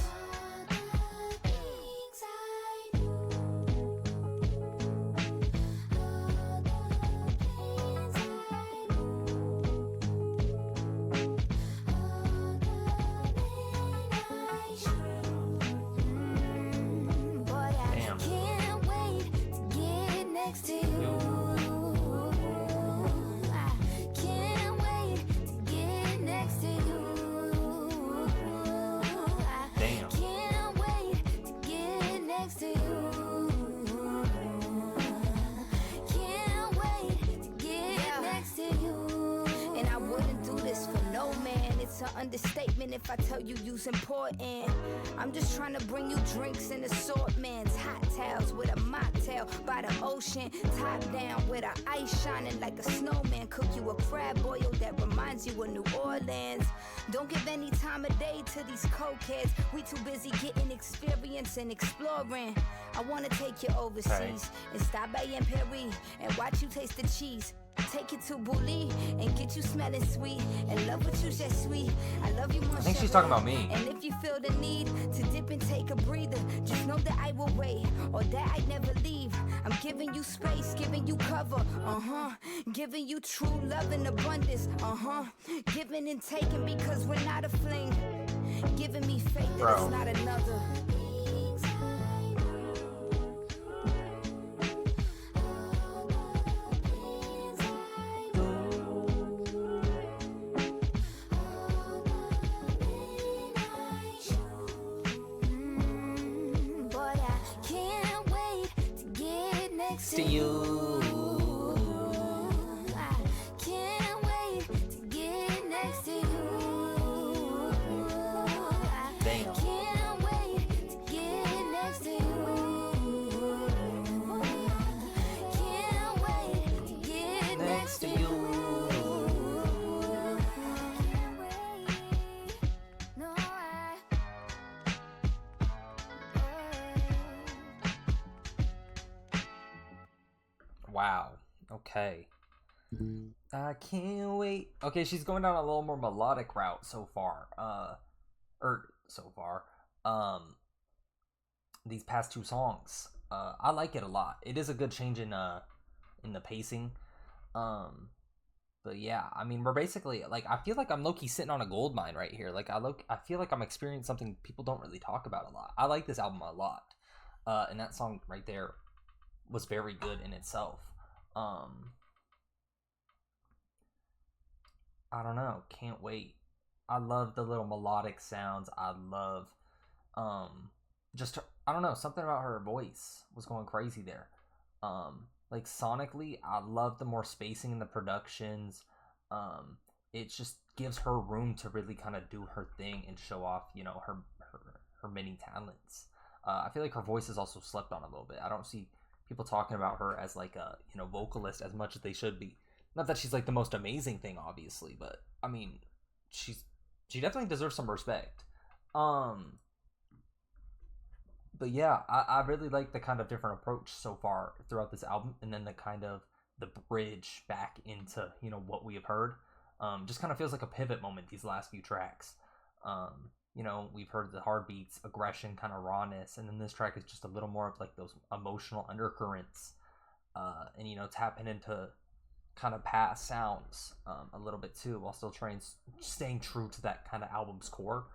It's an understatement if I tell you you's important. I'm just trying to bring you drinks and assortments. Hot towels with a mocktail by the ocean. Top down with our ice shining like a snowman. Cook you a crab boil that reminds you of New Orleans. Don't give any time of day to these cokeheads. We too busy getting experience and exploring. I wanna take you overseas and stop by in Paris and watch you taste the cheese. Take you to Bully and get you smelling sweet. And love with you, just sweet. I love you more. I think she's talking about me. And if you feel the need to dip and take a breather, just know that I will wait or that I'd never leave. I'm giving you space, giving you cover, giving you true love and abundance, giving and taking because we're not a fling. Giving me faith that it's not another. To you. I can't wait to get next to you. I can't wait to get next to you. Can't wait to get next to you. No, Wow. Okay. I can't wait. Okay, she's going down a little more melodic route so far. These past two songs. I like it a lot. It is a good change in the pacing. But yeah, I mean, we're basically like, I feel like I'm low-key sitting on a gold mine right here. Like I feel like I'm experiencing something people don't really talk about a lot. I like this album a lot. And that song right there was very good in itself. I don't know, can't wait. I love the little melodic sounds. I love I don't know, something about her voice was going crazy there. Like sonically, I love the more spacing in the productions. It just gives her room to really kind of do her thing and show off, you know, her many talents. I feel like her voice is also slept on a little bit. I don't see people talking about her as like a, you know, vocalist as much as they should be. Not that she's like the most amazing thing, obviously, but I mean, she definitely deserves some respect. But yeah, I really like the kind of different approach so far throughout this album, and then the kind of the bridge back into, you know, what we have heard. Just kind of feels like a pivot moment these last few tracks. You know, we've heard the hard beats, aggression, kind of rawness, and then this track is just a little more of like those emotional undercurrents, and, you know, tapping into kind of past sounds a little bit too, while still staying true to that kind of album's core.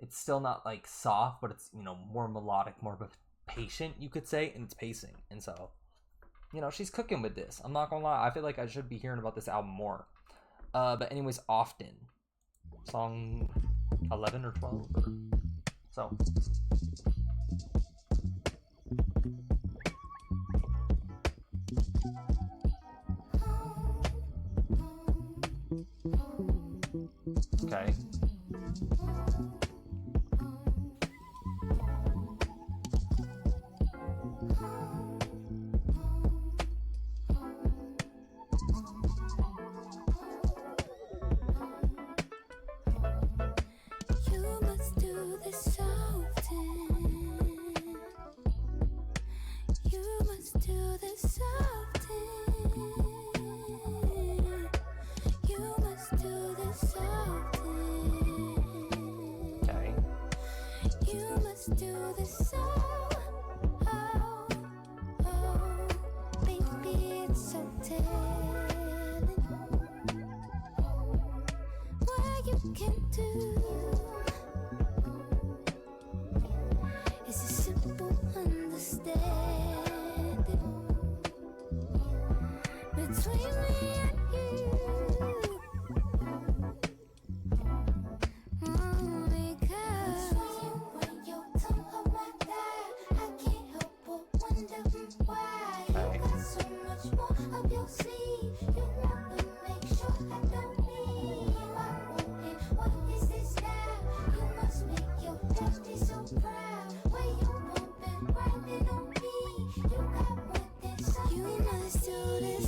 It's still not like soft, but it's, you know, more melodic, more patient, you could say, in its pacing. And so, you know, she's cooking with this. I'm not gonna lie, I feel like I should be hearing about this album more. But anyways, Often, song 11 or 12 or so. Okay.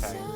Okay.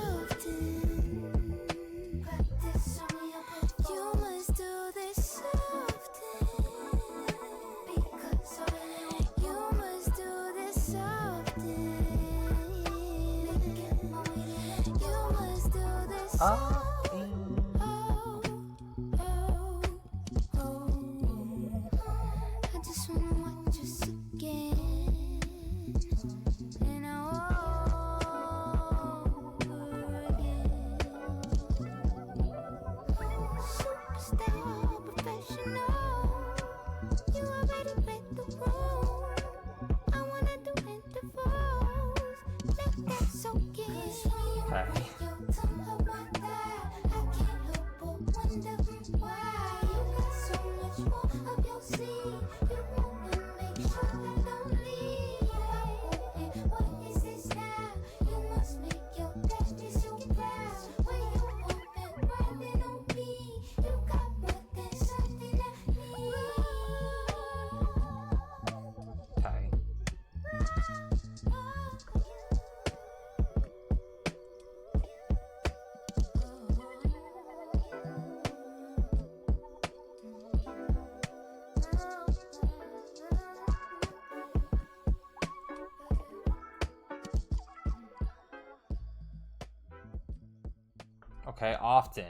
Okay, often.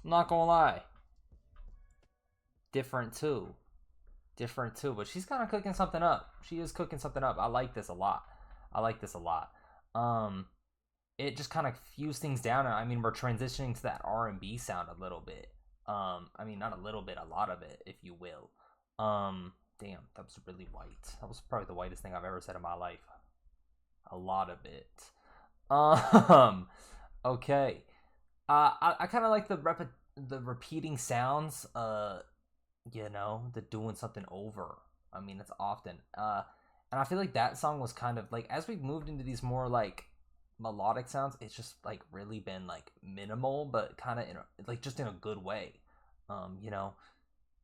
I'm not gonna lie. Different too. But she's kind of cooking something up. She is cooking something up. I like this a lot. It just kind of fused things down. I mean, we're transitioning to that R&B sound a little bit. I mean, not a little bit, a lot of it, if you will. Damn, that was really white. That was probably the whitest thing I've ever said in my life. A lot of it. Okay. I kind of like the repeating sounds. You know, the doing something over. I mean, it's often. And I feel like that song was kind of like, as we've moved into these more like melodic sounds, it's just like really been like minimal, but kind of just in a good way. You know,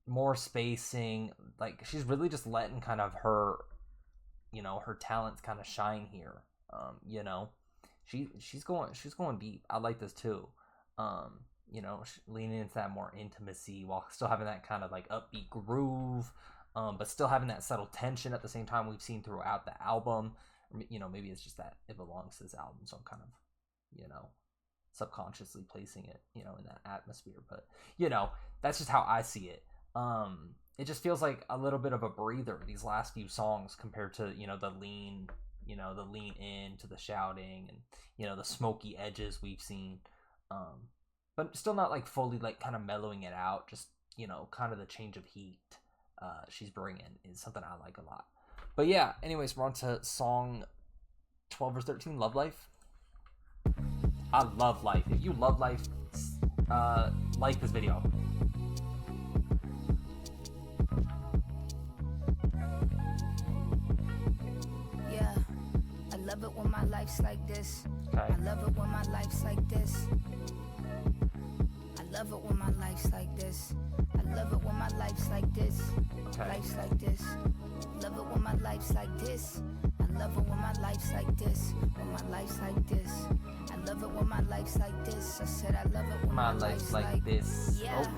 more spacing. Like, she's really just letting kind of her, you know, her talents kind of shine here. You know, she's going deep. I like this too. You know, leaning into that more intimacy while still having that kind of like upbeat groove, but still having that subtle tension at the same time we've seen throughout the album. You know, maybe it's just that it belongs to this album, so I'm kind of, you know, subconsciously placing it, you know, in that atmosphere. But, you know, that's just how I see it. It just feels like a little bit of a breather, these last few songs, compared to, you know, the lean in to the shouting and, you know, the smoky edges we've seen. But still not like fully like kind of mellowing it out. Just, you know, kind of the change of heat she's bringing is something I like a lot. But yeah, anyways, we're on to song 12 or 13, Love Life. I love Life. If you love Life, like this video. Yeah, I love it when my life's like this. Okay. I love it when my life's like this. I love it when my life's like this. I love it when my life's like this. Okay. Life's like this. Love it when my life's like this. I love it when my life's like this. When my life's like this. I love it when my life's like this. I said I love it when My life's like this. Yeah. Oh.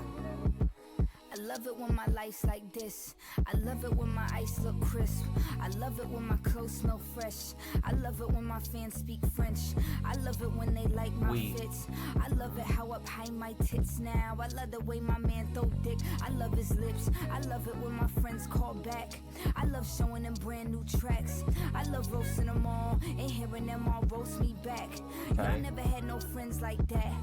I love it when my life's like this. I love it when my ice look crisp. I love it when my clothes smell fresh. I love it when my fans speak French. I love it when they like my fits. I love it how up high my tits now. I love the way my man throw dick. I love his lips. I love it when my friends call back. I love showing them brand new tracks. I love roasting them all and hearing them all roast me back. Okay. Yeah, I never had no friends like that.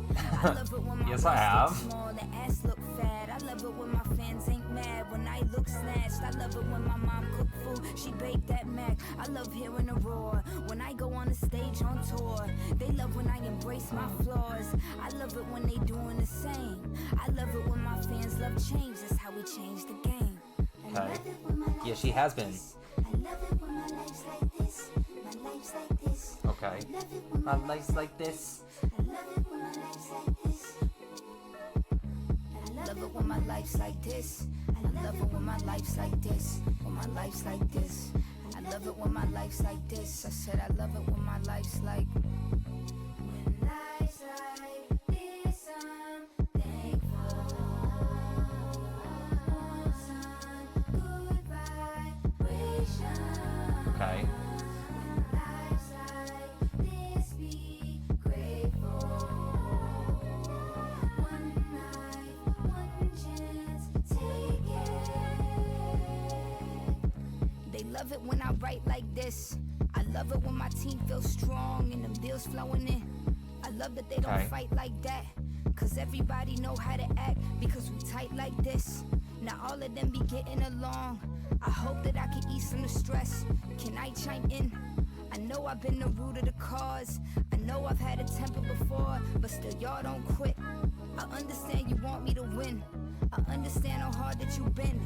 I love it when my yes, I have. small and the ass look fat. I love it when my fans ain't mad when I look snatched. I love it when my mom cook food, she baked that mac. I love hearing a roar when I go on the stage on tour. They love when I embrace my flaws. I love it when they doing the same. I love it when my fans love change. That's how we change the game. Okay. Yeah, she has been. I love it when my life's like this. My life's like this. Okay. My life's like this. I love it when my life's like this. I love it when my life's like this. I love it when my life's like this. When my life's like this. I love it when my life's like this. I said I love it when my life's like. When love it when I write like this. I love it when my team feels strong and them deals flowing in. I love that they don't fight like that, cause everybody know how to act because we tight like this. Now all of them be getting along. I hope that I can ease some of the stress. Can I chime in? I know I've been the root of the cause. I know I've had a temper before, but still y'all don't quit. I understand you want me to win. I understand how hard that you've been.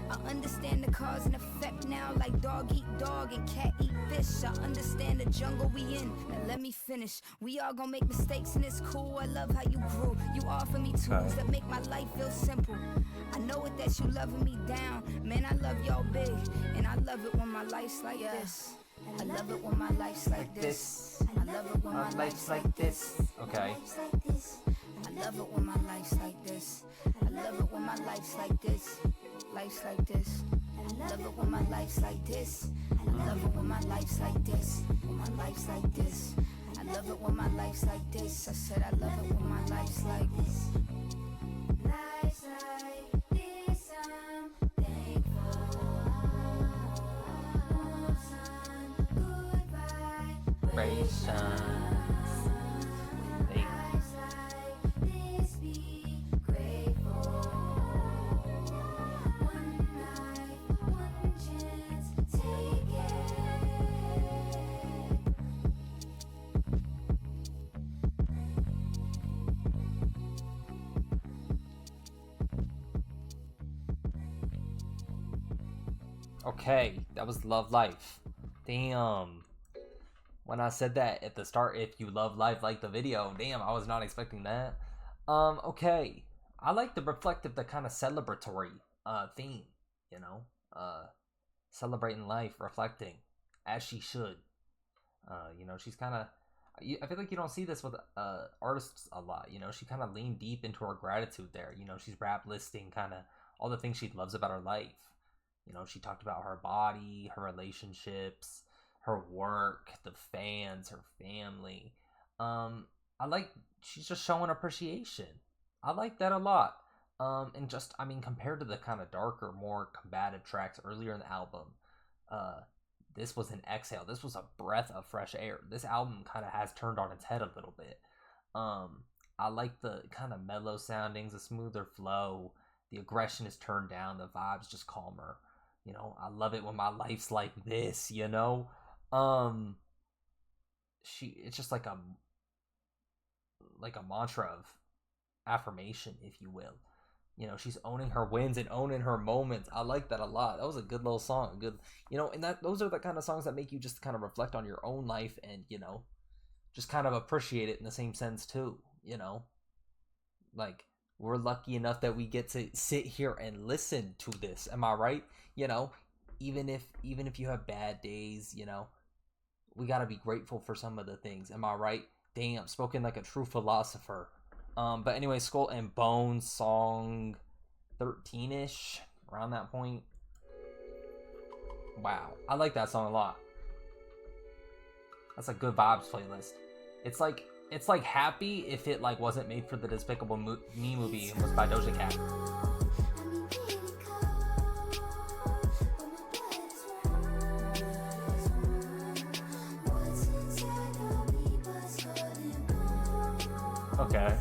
I understand the cause and effect now, like dog eat dog and cat eat fish. I understand the jungle we in. Now let me finish. We all gonna make mistakes and it's cool. I love how you grew. You offer me tools that make my life feel simple. I know it that you loving me down. Man, I love y'all big, and I love it when my life's like this. I love it when my life's like this. I love it when my life's like this. Okay. I love it when my life's like this. I love it when my life's like this. Life's like this. I love it when my life's like this. I love it when my life's like this. When my life's like this. I love it when my life's like this. I said I love it when my life's like this. Life's like this. I'm thankful. Vibrations. Okay, that was Love Life. Damn. When I said that at the start, if you love life, like the video, damn, I was not expecting that. Okay. I like the reflective, the kind of celebratory theme, you know? Celebrating life, reflecting, as she should. You know, she's kind of, I feel like you don't see this with artists a lot, you know? She kind of leaned deep into her gratitude there. You know, she's rap listing kind of all the things she loves about her life. You know, she talked about her body, her relationships, her work, the fans, her family. I like, she's just showing appreciation. I like that a lot. And just, I mean, compared to the kind of darker, more combative tracks earlier in the album, this was an exhale. This was a breath of fresh air. This album kind of has turned on its head a little bit. I like the kind of mellow soundings, the smoother flow. The aggression is turned down. The vibe's just calmer. You know, I love it when my life's like this, you know? It's just like a mantra of affirmation, if you will. You know, she's owning her wins and owning her moments. I like that a lot. That was a good little song. Good, you know, and those are the kind of songs that make you just kind of reflect on your own life and, you know, just kind of appreciate it in the same sense too, you know? Like, we're lucky enough that we get to sit here and listen to this. Am I right? You know, even if you have bad days, you know, we got to be grateful for some of the things. Am I right? Damn, spoken like a true philosopher. But anyway, Skull and Bones, song 13-ish, around that point. Wow, I like that song a lot. That's a good vibes playlist. It's like Happy if it like wasn't made for the Despicable Me movie and was by Doja Cat. Okay.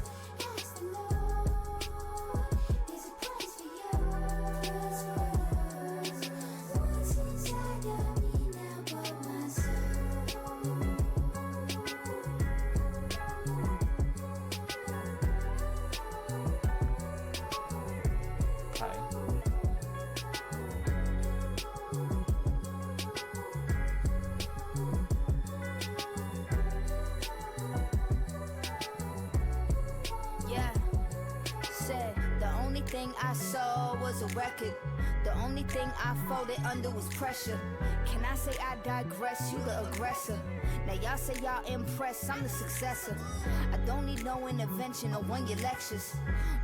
thing I saw was a record. The only thing I folded under was pressure. Can I say I digress? You the aggressor. Now y'all say y'all impressed, I'm the successor. I don't need no intervention or one your lectures.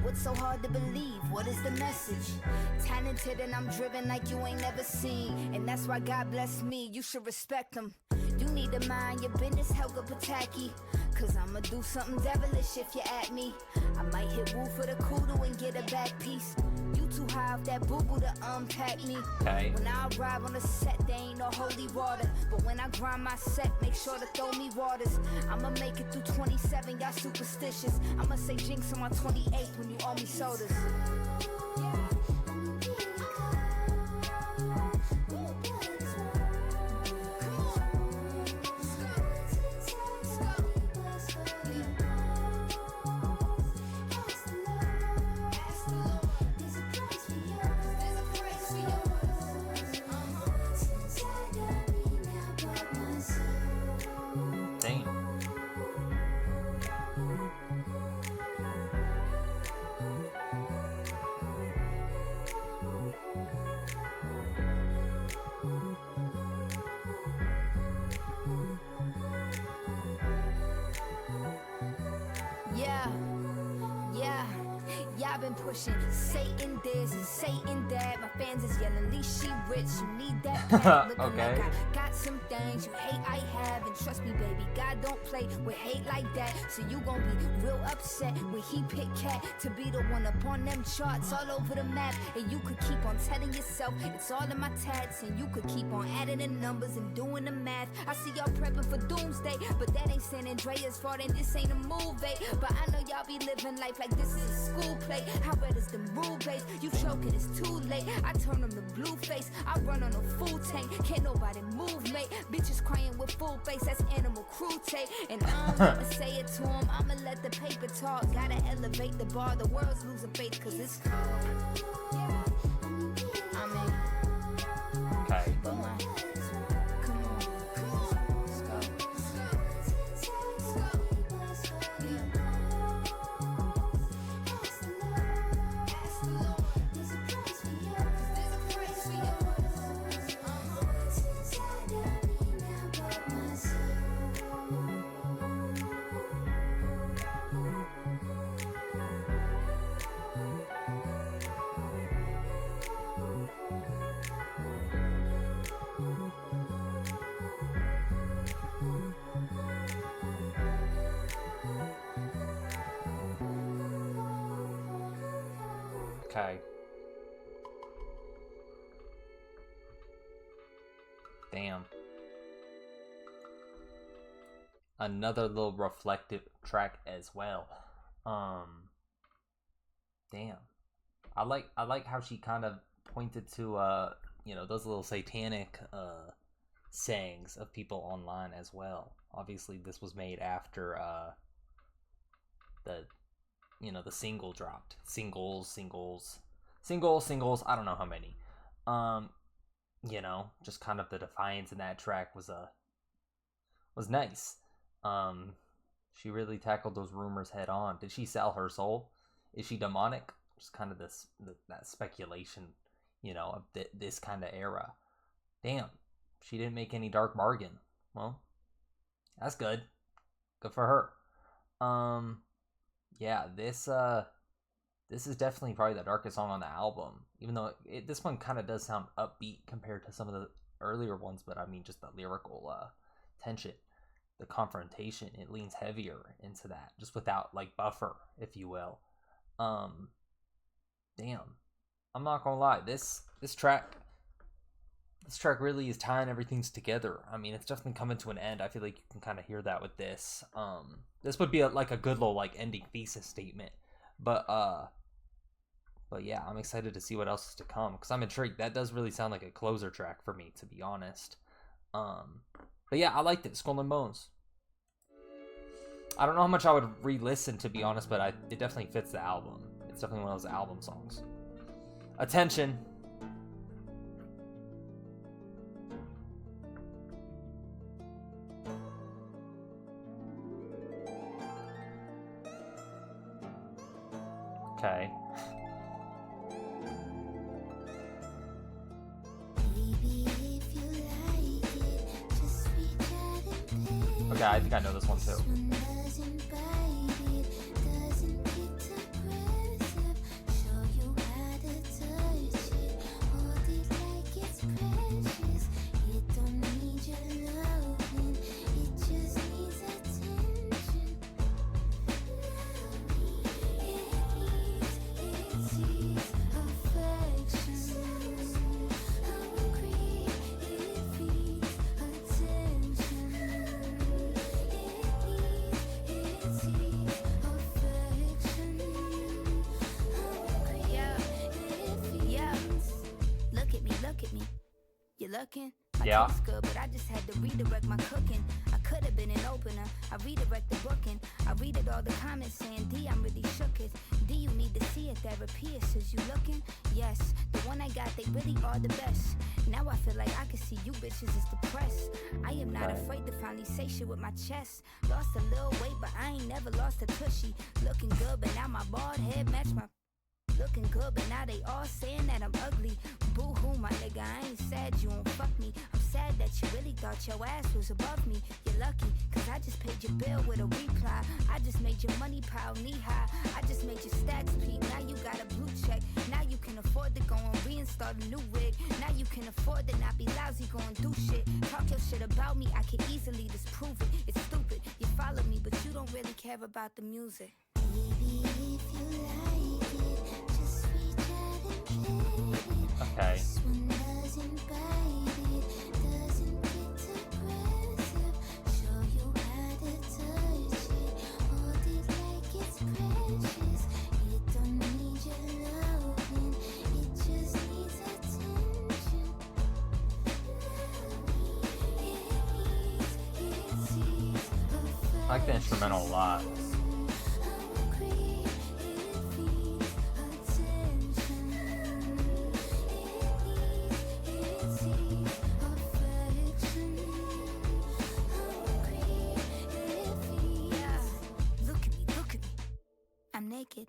What's so hard to believe? What is the message? Talented and I'm driven like you ain't never seen. And that's why God bless me, you should respect him. You need to mind your business, Helga Pataki. Cause I'ma do something devilish if you at me. I might hit woo for the kudu and get a back piece. You too high off that boo-boo to unpack me. Okay. When I arrive on the set, there ain't no holy water. But when I grind my set, make sure to throw me waters. I'ma make it through 27, y'all superstitious. I'ma say jinx on my 28th when you owe me sodas. I've been pushing Satan this and Satan that. My fans is yelling, least she rich, you need that cat. Looking Okay. like I got some things you hate I have. And trust me, baby, God don't play with hate like that. So you gon' be real upset when he pick cat to be the one up on them charts all over the map. And you could keep on telling yourself it's all in my tats. And you could keep on adding the numbers and doing the math. I see y'all prepping for doomsday, but that ain't San Andreas fault and this ain't a movie. But I know y'all be living life like this is a school play. How red is the rule base? You choking, it's too late. I turn them to blue face. I run on a full tank. Can't nobody move, mate. Bitches crying with full face. That's animal cruelty. And I don't wanna say it to them. I'ma let the paper talk. Gotta elevate the bar. The world's losing faith cause it's cold. I mean, Okay. but my, come on, let's go. Okay. Damn. Another little reflective track as well. Damn. I like how she kind of pointed to those little satanic sayings of people online as well. Obviously this was made after the single dropped. Singles, I don't know how many. Just kind of the defiance in that track was nice. She really tackled those rumors head on. Did she sell her soul? Is she demonic? Just kind of that speculation, of this kind of era. Damn, she didn't make any dark bargain. Well, that's good. Good for her. Yeah, this is definitely probably the darkest song on the album. Even though this one kind of does sound upbeat compared to some of the earlier ones, but I mean just the lyrical tension, the confrontation, it leans heavier into that, just without like buffer, if you will. Damn, I'm not gonna lie, this track really is tying everything together. I mean, it's definitely coming to an end. I feel like you can kind of hear that with this. This would be a good little like ending thesis statement. But yeah, I'm excited to see what else is to come because I'm intrigued. That does really sound like a closer track for me, to be honest. But yeah, I liked it. Skull and Bones. I don't know how much I would re-listen, to be honest, but it definitely fits the album. It's definitely one of those album songs. Attention. Okay. Okay, I think I know this one too. looking? My Yeah. taste good, but I just had to redirect my cooking. I could have been an opener. I redirect the booking. I read it all the comments saying, D, I'm really shook it. D, you need to see it. Therapy is you looking? Yes, the one I got, they really are the best. Now I feel like I can see you bitches is depressed. I am not afraid to finally say shit with my chest. Lost a little weight, but I ain't never lost a tushy. Looking good, but now my bald head match my... Looking good, but now they all saying that I'm ugly. Boo-hoo, my nigga, I ain't sad you won't fuck me. I'm sad that you really thought your ass was above me. You're lucky, cause I just paid your bill with a reply. I just made your money pile knee-high. I just made your stacks peak. Now you got a blue check. Now you can afford to go and reinstall a new wig. Now you can afford to not be lousy, go and do shit. Talk your shit about me, I can easily disprove it. It's stupid, you follow me, but you don't really care about the music. Baby, if you like it, just reach out and play it. Okay. This one doesn't bite it, doesn't get aggressive. Show you how to touch it, hold it like it's precious. It don't need your loving, it just needs attention. I like the instrumental a lot. Naked.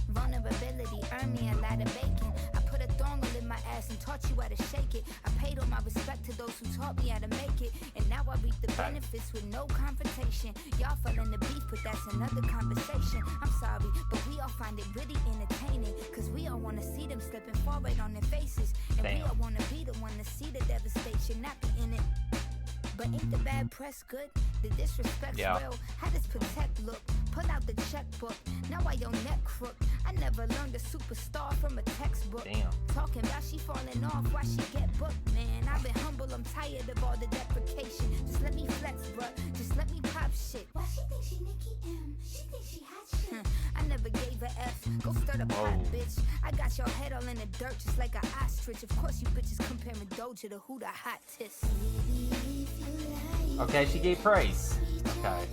Vulnerability earned me a lot of bacon. I put a dongle in my ass and taught you how to shake it. I paid all my respect to those who taught me how to make it. And now I reap the benefits with no confrontation. Y'all fell in the beef, but that's another conversation. I'm sorry, but we all find it really entertaining. Cause we all wanna see them slipping forward on their faces. And we all wanna be the one to see the devastation, not be in it. But ain't the bad press good? The disrespect's real. How does protect look? Pull out the checkbook. Now I your neck crook. I never learned a superstar from a textbook. Damn. Talking about she falling off, why she get booked, man? I've been humble, I'm tired of all the deprecation. Just let me flex, bruh. Just let me pop shit. Why she think she Nicki M? She think she hot shit. I never gave a F. Go stir the pot, bitch. I got your head all in the dirt just like an ostrich. Of course you bitches comparing Doja to who the hottest. Okay, she gave praise. Okay.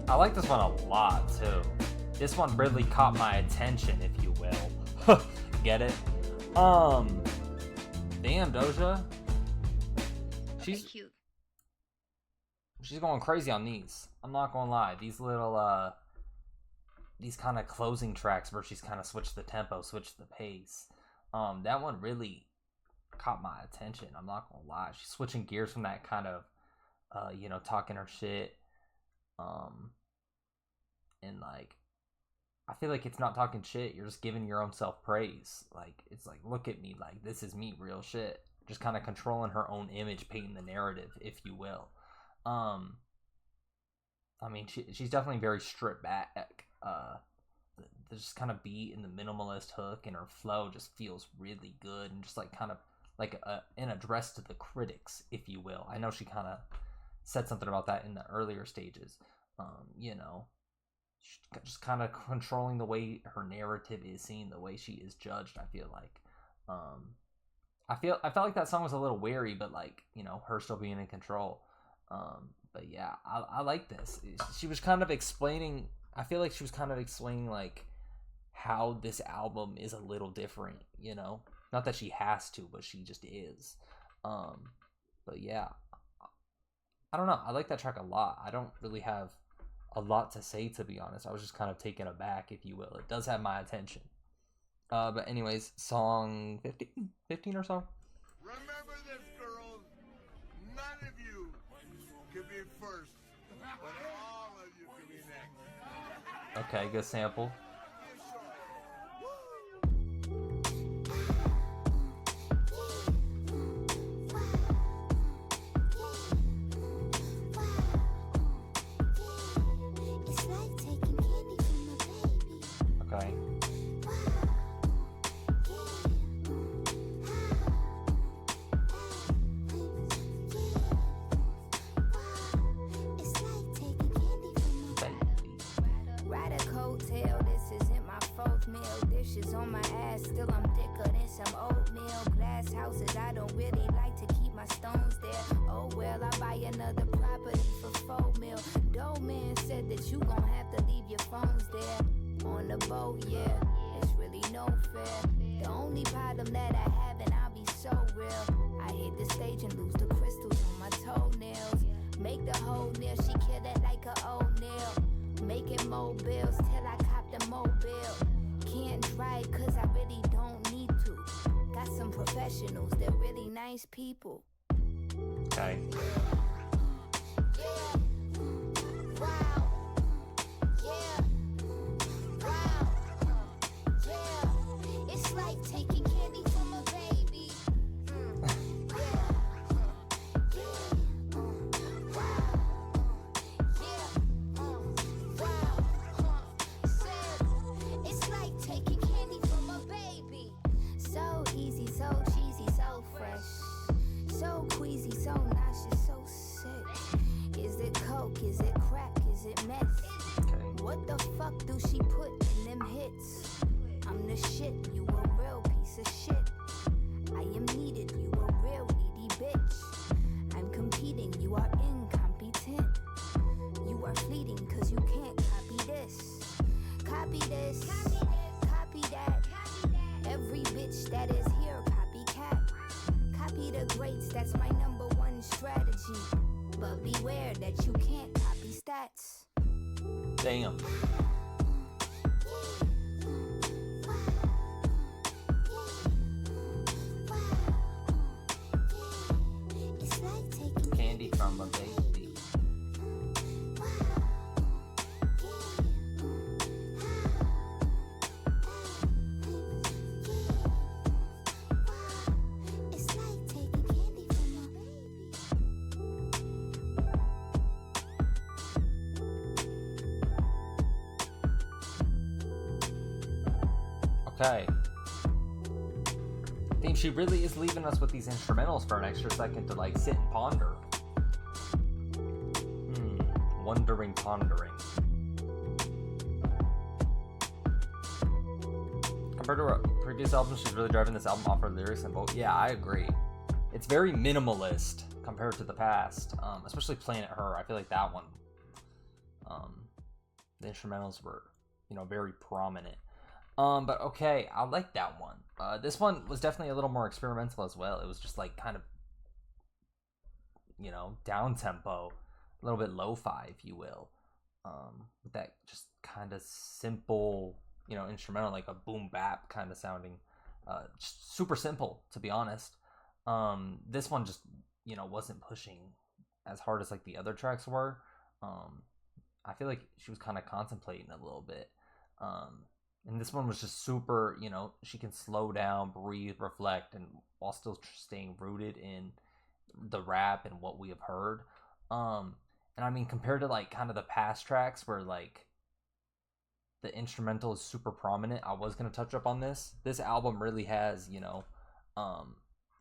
I like this one a lot too. This one really caught my attention, if you will. Get it? Damn, Doja. She's cute. She's going crazy on these. I'm not gonna lie. These little these kind of closing tracks where she's kind of switched the tempo, switched the pace. That one really caught my attention. I'm not gonna lie. She's switching gears from that kind of talking her shit. And like, I feel like it's not talking shit. You're just giving your own self praise. Like, it's like, look at me. Like, this is me, real shit. Just kind of controlling her own image, painting the narrative, if you will. I mean, she's definitely very stripped back. The just kind of beat and the minimalist hook and her flow just feels really good and just like kind of like an address to the critics, if you will. I know she kind of said something about that in the earlier stages. Just kind of controlling the way her narrative is seen, the way she is judged. I feel like, I felt like that song was a little weary, but like, her still being in control. But yeah, I like this. She was kind of explaining. I feel like she was kind of explaining like how this album is a little different. Not that she has to, but she just is. But yeah, I don't know. I like that track a lot. I don't really have a lot to say, to be honest. I was just kind of taken aback, if you will. It does have my attention. But anyways, song 15 or so. Remember this, girls. None of you can be first when Okay, good sample. Okay. Ride a coattail, this isn't my fourth meal. Dishes on my ass, still I'm thicker than some oatmeal. Glass houses, I don't really like to keep my stones there. Oh well, I buy another property for 4 mil. Doe man said that you gon' have to leave your phones there. On the boat, yeah, it's really no fair. The only problem that I have, and I'll be so real, I hit the stage and lose the crystals on my toenails. Make the whole nail, she kill it like a old nail. Making mobiles till I cop the mobile. Can't drive cause I really don't need to. Got some professionals, they're really nice people. Okay. Yeah. Wow. Yeah. Wow. Yeah. It's like taking candy from a baby. Yeah. It's like taking candy from a baby. So easy, so cheesy, so fresh. So queasy, so nauseous, so sick. Is it coke? Is it crack? Is it meth? Okay. What the fuck do she put in them hits? I'm the shit, you a real piece of shit. I am needed, you a real needy bitch. I'm competing, you are incompetent. You are fleeting cause you can't copy this. Copy this, copy that. Every bitch that is here, copycat. Copy the greats, that's my #1 strategy. But beware that you can't copy stats. Damn. It's like taking Candy from a baby. It's like taking candy from a baby. Okay. I think she really is leaving us with these instrumentals for an extra second to like sit and ponder. Wondering, pondering. Compared to her previous albums, she's really driving this album off her lyrics and vote. Yeah, I agree. It's very minimalist compared to the past, especially Planet Her. I feel like that one, the instrumentals were, very prominent. But okay, I like that one. This one was definitely a little more experimental as well. It was just like kind of, down tempo, a little bit lo-fi, if you will. With that just kind of simple, instrumental, like a boom bap kind of sounding. Just super simple, to be honest. This one just, wasn't pushing as hard as like the other tracks were. I feel like she was kind of contemplating a little bit. And this one was just super, she can slow down, breathe, reflect, and while still staying rooted in the rap and what we have heard. And I mean, compared to like kind of the past tracks where like the instrumental is super prominent, I was going to touch up on this. This album really has, a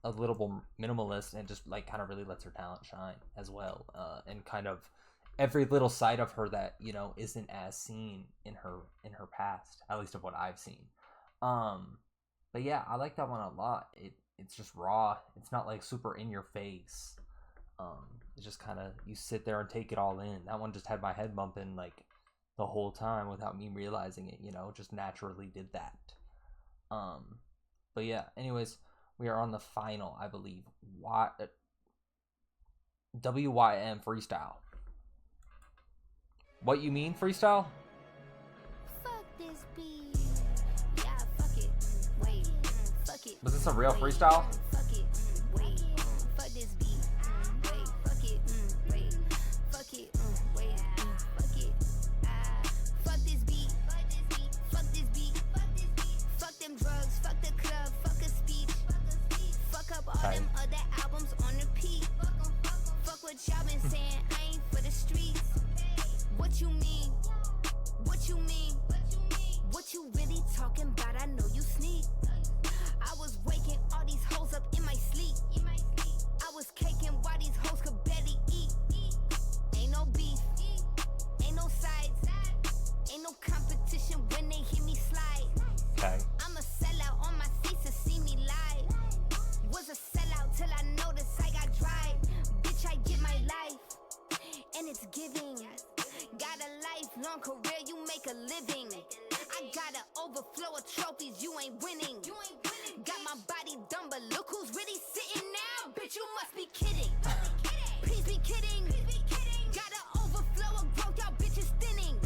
little minimalist and just like kind of really lets her talent shine as well. And kind of every little side of her that, isn't as seen in her past, at least of what I've seen. But yeah, I like that one a lot. It's just raw. It's not like super in your face. It's just kind of, you sit there and take it all in. That one just had my head bumping like the whole time without me realizing it, just naturally did that. But yeah, anyways, we are on the final, I believe, WYM freestyle. What you mean freestyle? Fuck this beat. Yeah, fuck it. Wait, fuck it. Was this a real freestyle? Fuck it. Wait, fuck this beat. Wait, fuck it. Wait, fuck it. Wait, fuck it. Fuck this beat. make a living. I got an overflow of trophies, you ain't winning. Got my body done, but look who's really sitting now. Bitch, you must be kidding. Please be kidding. Got an overflow of growth, y'all bitches thinning.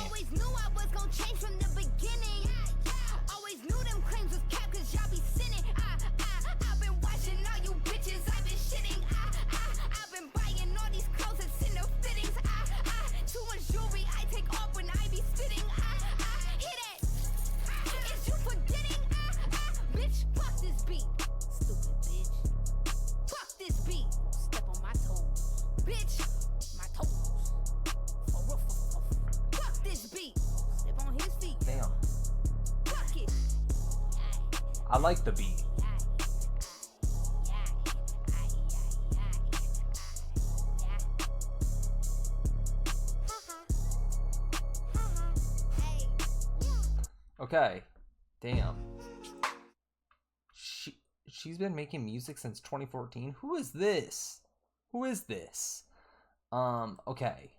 Always knew I was gonna change from the beginning. Always knew them claims was cap, cause y'all be sinning. I've been watching all you bitches, I've been shitting. I've been buying all these clothes that's in the fittings. Too much jewelry, I take off when I be spitting. Hit it. Is you forgetting? Bitch, fuck this beat. Stupid bitch. Fuck this beat. Step on my toes. Bitch, my toes. Fuck this beat. Step on his feet. Damn. Fuck it. I like the beat. Okay. Damn. She's been making music since 2014. Who is this? Who is this? Okay.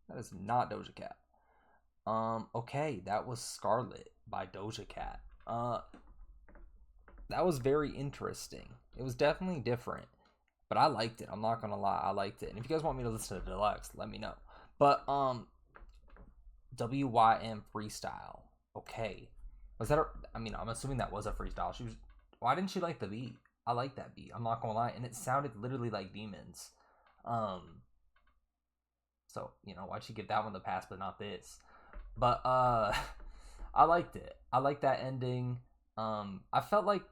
That is not Doja Cat. Okay, that was Scarlet by Doja Cat. That was very interesting. It was definitely different, but I liked it. I'm not gonna lie, I liked it. And if you guys want me to listen to Deluxe, let me know. But WYM freestyle. Okay, was that? I'm assuming that was a freestyle. Why didn't she like the beat? I like that beat. I'm not gonna lie, and it sounded literally like Demons. So why'd she give that one the pass, but not this? But I liked it. I liked that ending. I felt like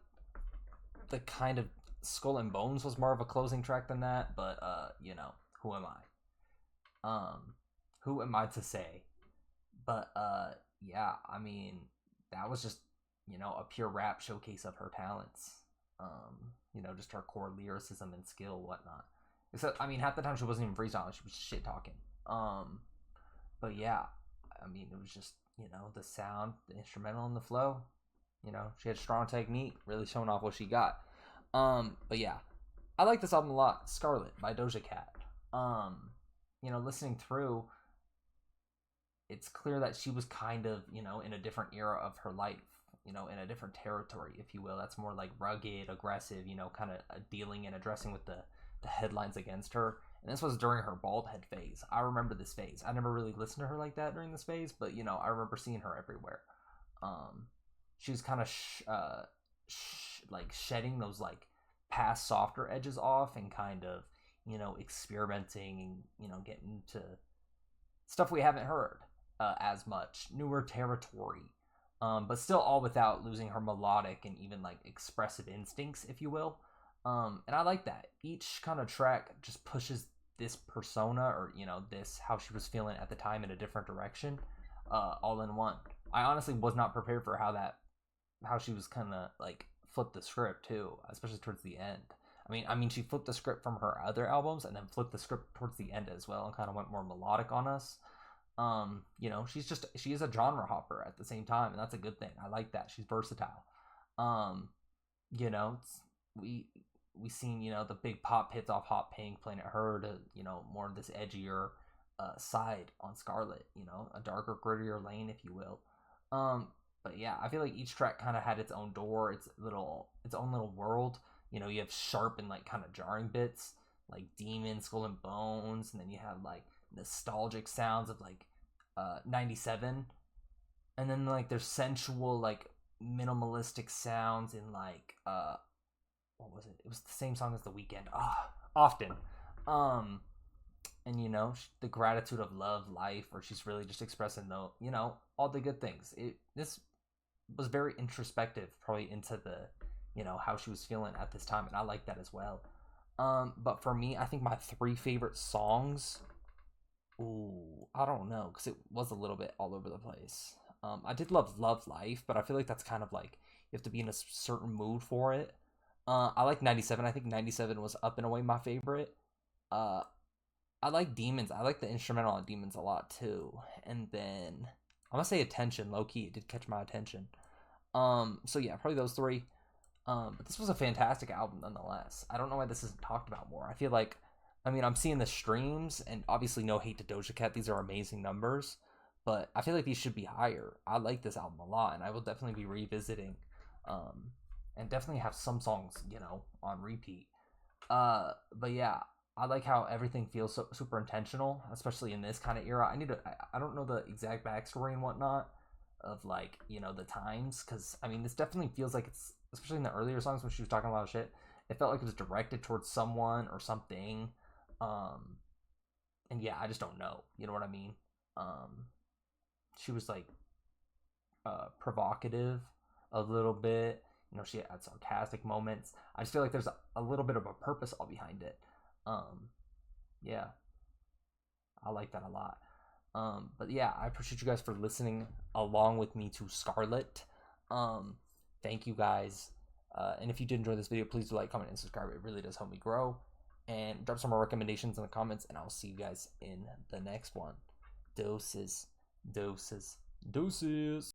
the kind of Skull and Bones was more of a closing track than that, but who am I? Who am I to say? But yeah, that was just a pure rap showcase of her talents. Just her core lyricism and skill, whatnot. Except, half the time she wasn't even freestyling; she was shit talking. But yeah, it was just the sound, the instrumental, and the flow. She had strong technique, really showing off what she got. But yeah, I like this album a lot. Scarlet by Doja Cat. Listening through, it's clear that she was kind of, in a different era of her life, in a different territory, if you will. That's more like rugged, aggressive, kind of dealing and addressing with the headlines against her. And this was during her bald head phase. I remember this phase. I never really listened to her like that during this phase, but, I remember seeing her everywhere. She was kind of shedding those past softer edges off and kind of experimenting and getting to stuff we haven't heard as much, newer territory, but still all without losing her melodic and even expressive instincts, if you will. And I like that each kind of track just pushes this persona or this how she was feeling at the time in a different direction, all in one. I honestly was not prepared for how she was kind of flipped the script too, especially towards the end. She flipped the script from her other albums and then flipped the script towards the end as well and kind of went more melodic on us. She is a genre hopper at the same time, and that's a good thing. I like that. She's versatile. We seen the big pop hits off Hot Pink, Planet Her to more of this edgier side on Scarlet, a darker, grittier lane, if you will. But yeah, I feel like each track kind of had its own door, its own little world. You have sharp and kind of jarring bits like Demon, Skull and Bones, and then you have nostalgic sounds of 97, and then there's sensual minimalistic sounds in what was it? It was the same song as The Weeknd. Often. And the gratitude of love, life, where she's really just expressing all the good things. This was very introspective, probably into the how she was feeling at this time, and I like that as well. But for me, I think my 3 favorite songs, I don't know, because it was a little bit all over the place. I did love Life, but I feel like that's kind of you have to be in a certain mood for it. I like 97. I think 97 was up and away my favorite. I like Demons. I like the instrumental on Demons a lot too. And then I'm gonna say Attention, low key. It did catch my attention. So yeah, probably those 3. But this was a fantastic album nonetheless. I don't know why this isn't talked about more. I feel like, I'm seeing the streams, and obviously no hate to Doja Cat. These are amazing numbers. but I feel like these should be higher. I like this album a lot, and I will definitely be revisiting, and definitely have some songs, you know, on repeat. But yeah, I like how everything feels so super intentional, especially in this kind of era. I don't know the exact backstory and whatnot of, like, you know, the times, because I mean, this definitely feels like it's, especially in the earlier songs when she was talking a lot of shit, it felt like it was directed towards someone or something. Um, and yeah, I just don't know. You know what I mean? Um, she was like provocative a little bit. You know, she had sarcastic moments. I just feel like there's a little bit of a purpose all behind it. Um, yeah, I like that a lot. But yeah, I appreciate you guys for listening along with me to Scarlet. Um, Thank you guys. And if you did enjoy this video, please do like, comment, and subscribe. It really does help me grow. And drop some more recommendations in the comments, and I'll see you guys in the next one. Doses, doses, doses.